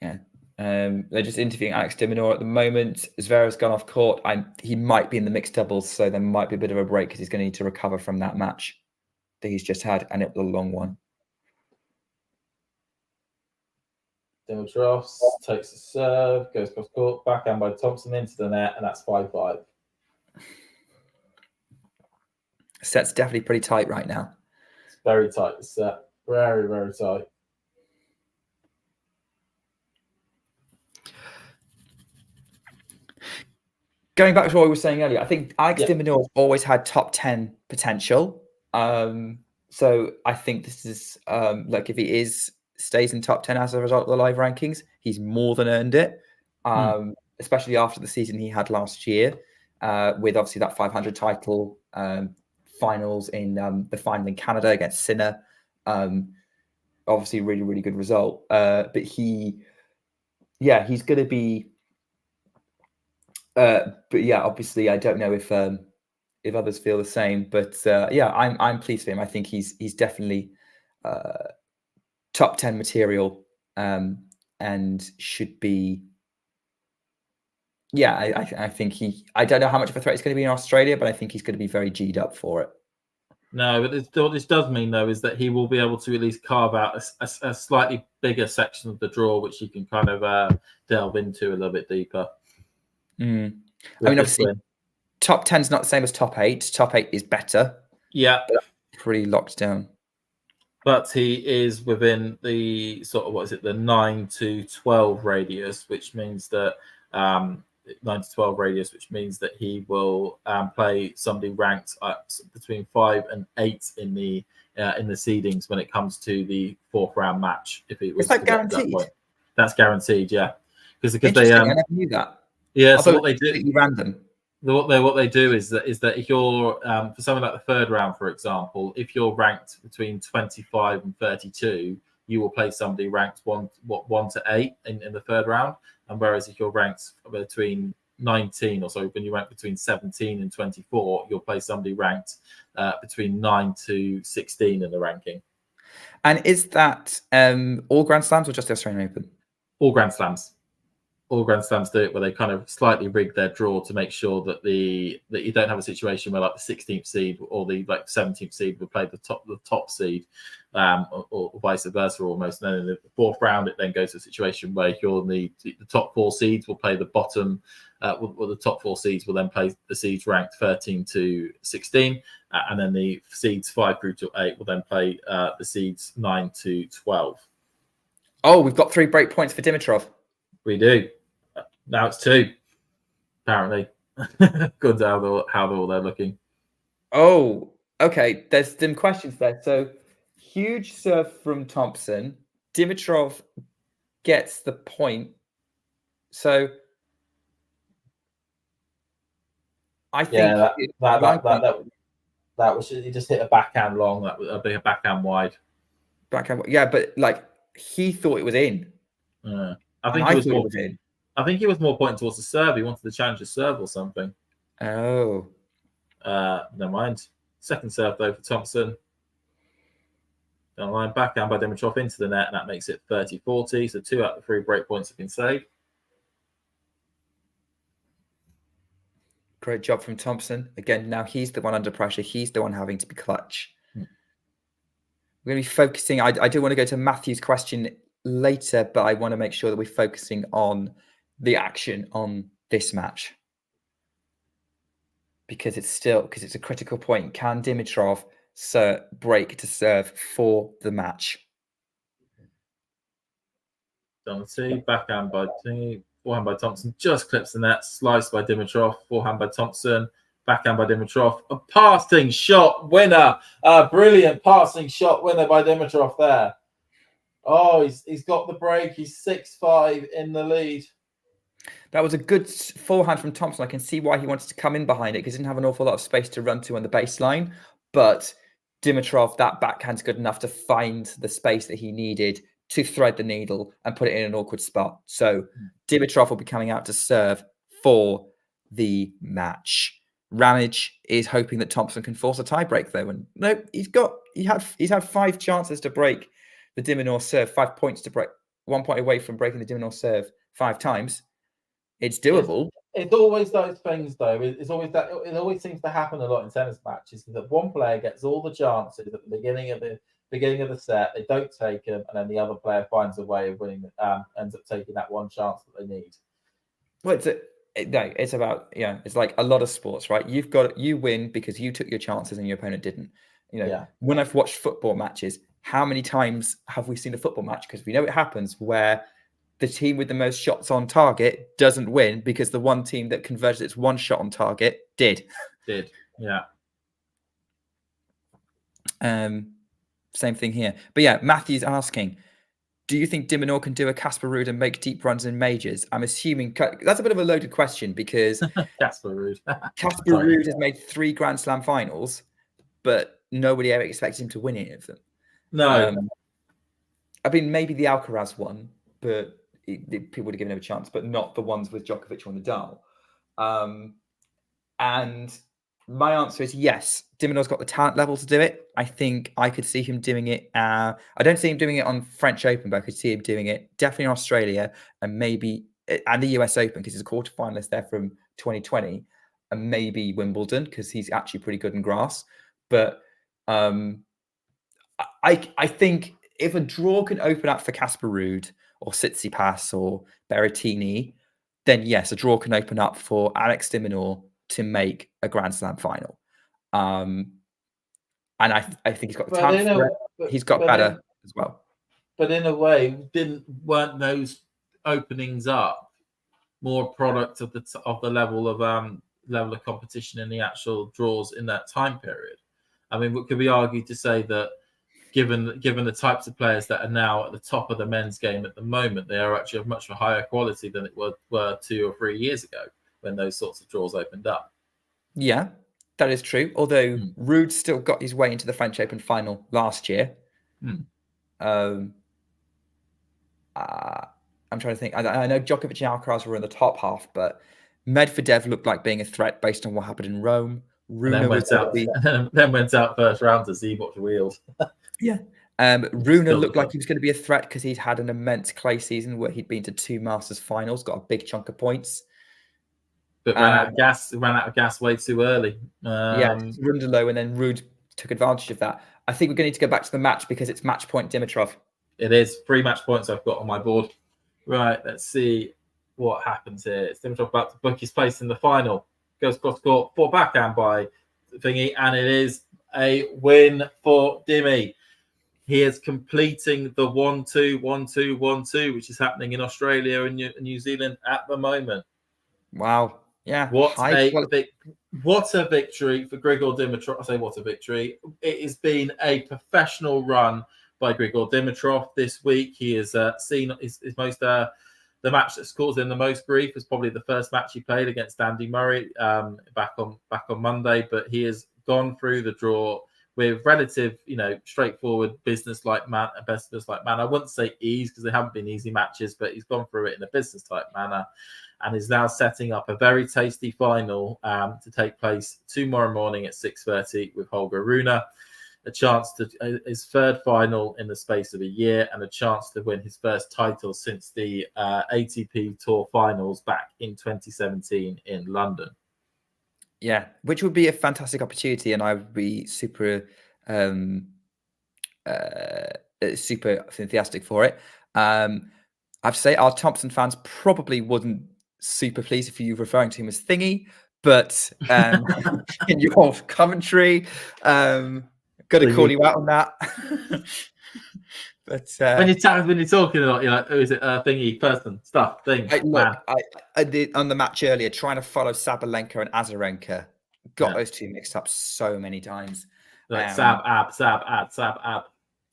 Yeah. They're just interviewing Alex de Minaur at the moment. Zverev's gone off court. He might be in the mixed doubles, so there might be a bit of a break because he's going to need to recover from that match that he's just had, and it was a long one. Dimitrov takes the serve, goes cross court, backhand by Thompson into the net, and that's 5-5. Set's definitely pretty tight right now. It's very tight, the set. Very, very tight. Going back to what we were saying earlier, I think Alex de Minaur always had top 10 potential. So I think this is if he stays in top 10 as a result of the live rankings, he's more than earned it. Especially after the season he had last year, with obviously that 500 title, finals in the final in Canada against Sinner. Obviously, really, really good result. But he's going to be. But yeah, obviously, I don't know if others feel the same. But I'm pleased for him. I think he's definitely top 10 material, and should be. Yeah, I think I don't know how much of a threat he's going to be in Australia, but I think he's going to be very G'd up for it. No, but what this does mean, though, is that he will be able to at least carve out a slightly bigger section of the draw, which he can kind of delve into a little bit deeper. I mean, obviously, top 10 is not the same as top 8. Top 8 is better. Yeah. Pretty locked down. But he is within the sort of, the 9 to 12 radius, which means that 9 to 12 radius, which means that he will play somebody ranked between 5 and 8 in the seedings when it comes to the 4th round match. If it was, is that guaranteed? That's guaranteed, yeah. Because they I never knew that. Yeah, so what they do, random. What they do is that if you're for something like the 3rd round, for example, if you're ranked between 25 and 32, you will play somebody ranked 1 to 8 in the third round. And whereas if you're ranked between 19, or so when you rank between 17 and 24, you'll play somebody ranked between 9 to 16 in the ranking. And is that all Grand Slams or just the Australian Open? All Grand Slams. All Grand Slams do it where they kind of slightly rig their draw to make sure that you don't have a situation where like the 16th seed or the 17th seed would play the top seed, or vice versa almost. And then in the fourth round, it then goes to a situation where you're the top 4 seeds will play the bottom. The top 4 seeds will then play the seeds ranked 13 to 16, and then the seeds 5 through to 8 will then play the seeds 9 to 12. Oh, we've got 3 break points for Dimitrov. We do. Now it's 2, apparently. Good how they're looking. Oh, okay. There's some questions there. So, huge serve from Thompson. Dimitrov gets the point. So, I think that was he just hit a backhand long. That was a backhand wide. Backhand, yeah, but like he thought it was in. I think he was more pointing towards the serve. He wanted to challenge the serve or something. Oh. Never mind. Second serve, though, for Thompson. Down the line, backhand by Dimitrov into the net, and that makes it 30-40. So 2 out of the 3 break points have been saved. Great job from Thompson. Again, now he's the one under pressure. He's the one having to be clutch. We're going to be focusing. I do want to go to Matthew's question later, but I want to make sure that we're focusing on the action on this match because it's a critical point. Can Dimitrov break to serve for the match? Don't see backhand by forehand by Thompson, just clips the net, sliced by Dimitrov, forehand by Thompson, backhand by Dimitrov, a passing shot winner, a brilliant passing shot winner by Dimitrov there. Oh, he's got the break. He's 6-5 in the lead. That was a good forehand from Thompson. I can see why he wanted to come in behind it because he didn't have an awful lot of space to run to on the baseline. But Dimitrov, that backhand's good enough to find the space that he needed to thread the needle and put it in an awkward spot. So Dimitrov will be coming out to serve for the match. Ramage is hoping that Thompson can force a tiebreak, though. And no, he's had 5 chances to break the Minaur serve, 5 points to break, 1 point away from breaking the Minaur serve 5 times. It's doable. It's always those things, though. It's always that. It always seems to happen a lot in tennis matches that one player gets all the chances at the beginning of the set. They don't take them, and then the other player finds a way of winning. Ends up taking that one chance that they need. Well, it's about it's like a lot of sports, right? You win because you took your chances and your opponent didn't. When I've watched football matches, how many times have we seen a football match? Because we know it happens where the team with the most shots on target doesn't win because the one team that converted its 1 shot on target did. Yeah. Same thing here. But yeah, Matthew's asking, do you think de Minaur can do a Casper Ruud and make deep runs in majors? I'm assuming that's a bit of a loaded question because Casper Ruud. Casper Ruud has made 3 Grand Slam finals, but nobody ever expected him to win any of them. No. I mean, maybe the Alcaraz one, but people would have given him a chance, but not the ones with Djokovic or Nadal. And my answer is yes. De Minaur's got the talent level to do it. I think I could see him doing it. I don't see him doing it on French Open, but I could see him doing it definitely in Australia and maybe and the US Open because he's a quarterfinalist there from 2020, and maybe Wimbledon because he's actually pretty good in grass. But I think if a draw can open up for Casper Ruud or Tsitsipas or Berrettini, then yes, a draw can open up for Alex de Minaur to make a Grand Slam final. And I think he's got the talent for it. He's got better as well. But in a way, weren't those openings up more a product of the level of competition in the actual draws in that time period? I mean, what could be argued to say that given the types of players that are now at the top of the men's game at the moment, they are actually of much higher quality than it were 2 or 3 years ago when those sorts of draws opened up. Yeah, that is true. Although Ruud still got his way into the French Open final last year. I'm trying to think. I know Djokovic and Alcaraz were in the top half, but Medvedev looked like being a threat based on what happened in Rome. And then went out. Then went out first round to Zebot Wheels. Yeah. Rune looked like he was going to be a threat because he'd had an immense clay season where he'd been to 2 Masters finals, got a big chunk of points. But ran out of gas way too early. Rundalo, and then Rude took advantage of that. I think we're going to need to go back to the match because it's match point Dimitrov. It is 3 match points I've got on my board. Right, let's see what happens here. It's Dimitrov about to book his place in the final. Goes cross court for backhand by Thingy, and it is a win for Dimmy. He is completing the 1-2, 1-2, 1-2, which is happening in Australia and New Zealand at the moment. Wow. Yeah. What a victory for Grigor Dimitrov. I say what a victory. It has been a professional run by Grigor Dimitrov this week. He has seen his most the match that's caused him the most grief is probably the first match he played against Andy Murray back on Monday. But he has gone through the draw with relative, straightforward business-like manner. I wouldn't say ease because they haven't been easy matches, but he's gone through it in a business-type manner and is now setting up a very tasty final to take place tomorrow morning at 6:30 with Holger Rune. A chance to his third final in the space of a year and a chance to win his first title since the ATP Tour finals back in 2017 in London. Yeah, which would be a fantastic opportunity, and I would be super enthusiastic for it. I have to say, our Thompson fans probably wouldn't super pleased if you were referring to him as Thingy, but in your commentary, got to call you out on that. But when you're talking a lot, you're like, "Oh, is it thingy person stuff thing?" I did on the match earlier, trying to follow Sabalenka and Azarenka. Got those two mixed up so many times. Like Sab.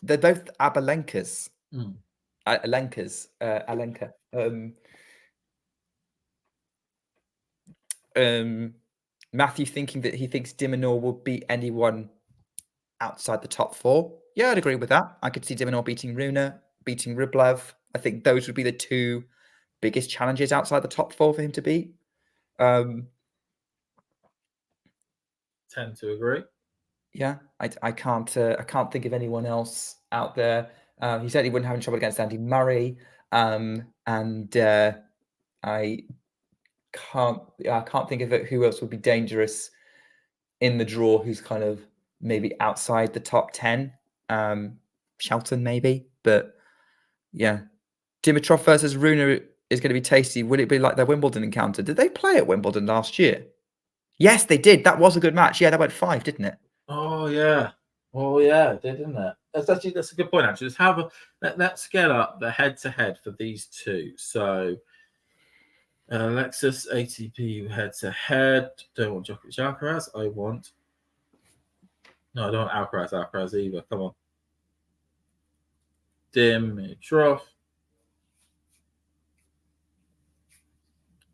They're both Abalenkas. Alenka. Matthew thinking that he thinks Minaur will beat anyone outside the top 4. Yeah, I'd agree with that. I could see Minaur beating Rune, beating Rublev. I think those would be the 2 biggest challenges outside the top 4 for him to beat. Tend to agree. Yeah, I can't think of anyone else out there. He certainly wouldn't have any trouble against Andy Murray, and I can't think of it. Who else would be dangerous in the draw? Who's kind of maybe outside the top 10? Shelton maybe, but yeah, Dimitrov versus Rune is going to be tasty. Would it be like their Wimbledon encounter? Did they play at Wimbledon last year? Yes, they did. That was a good match. Yeah, that went 5, didn't it? Oh yeah, it did, didn't it? That's a good point. Actually, let's get up the head-to-head for these two. So. Lexus ATP head-to-head. Don't want Djokovic Alcaraz. I don't want Alcaraz either. Come on. Dimitrov.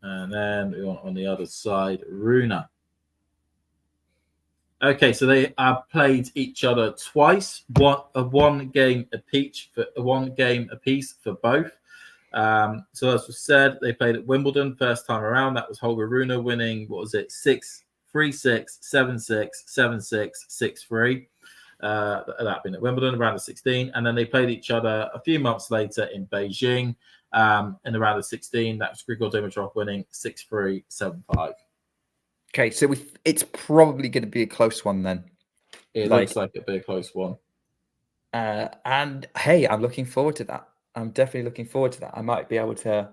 And then we want on the other side, Rune. Okay, so they have played each other twice. One game apiece for both. So as was said, they played at Wimbledon first time around. That was Holger Rune winning, 6-3-6, 7-6, 7-6, 6-3. That being at Wimbledon around the 16. And then they played each other a few months later in Beijing in the round of 16. That was Grigor Dimitrov winning 6-3, 7-5. Okay, so it's probably going to be a close one then. It looks like it'll be a close one. And hey, I'm looking forward to that. I'm definitely looking forward to that. I might be able to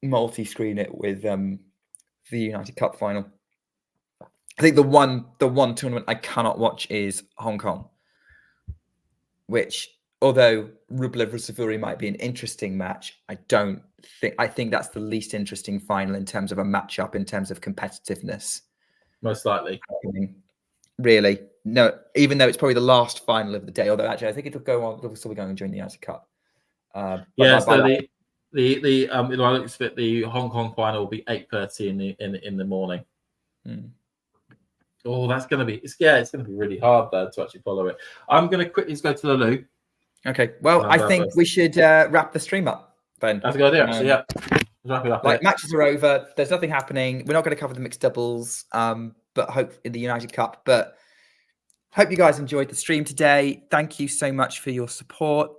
multi-screen it with the United Cup final. I think the one tournament I cannot watch is Hong Kong, which, although Rublev versus Savuri might be an interesting match, I think that's the least interesting final in terms of a matchup, in terms of competitiveness. Most likely. Really. No, even though it's probably the last final of the day, although actually I think it'll still be going during the United Cup. So the Hong Kong final will be 8:30 in the morning. Oh, that's going to be it's going to be really hard though to actually follow it. I'm going to quickly go to the loo. Okay. Well, I think we should wrap the stream up. then That's a good idea, actually. Yeah. Wrap it up. Like, matches are over. There's nothing happening. We're not going to cover the mixed doubles, but hope in the United Cup. But hope you guys enjoyed the stream today. Thank you so much for your support.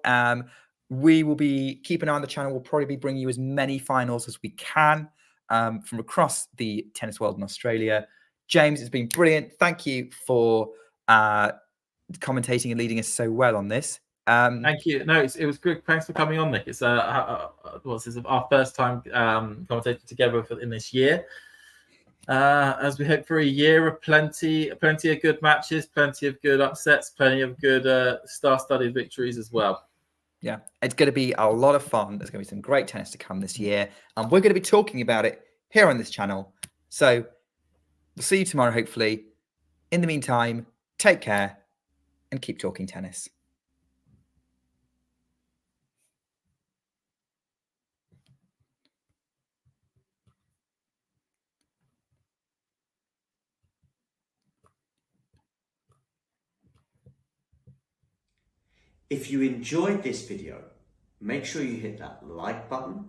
We will be keep an eye on the channel. We'll probably be bringing you as many finals as we can from across the tennis world in Australia. James, it's been brilliant. Thank you for commentating and leading us so well on this. Thank you. No, it was good. Thanks for coming on, Nick. It's our first time commentating together in this year. As we hope for a year of plenty of good matches, plenty of good upsets, plenty of good star-studded victories as well. Yeah, it's going to be a lot of fun. There's going to be some great tennis to come this year, and we're going to be talking about it here on this channel. So we'll see you tomorrow, hopefully. In the meantime, take care and keep talking tennis. If you enjoyed this video, make sure you hit that like button.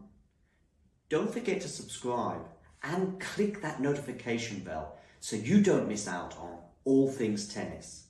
Don't forget to subscribe and click that notification bell so you don't miss out on all things tennis.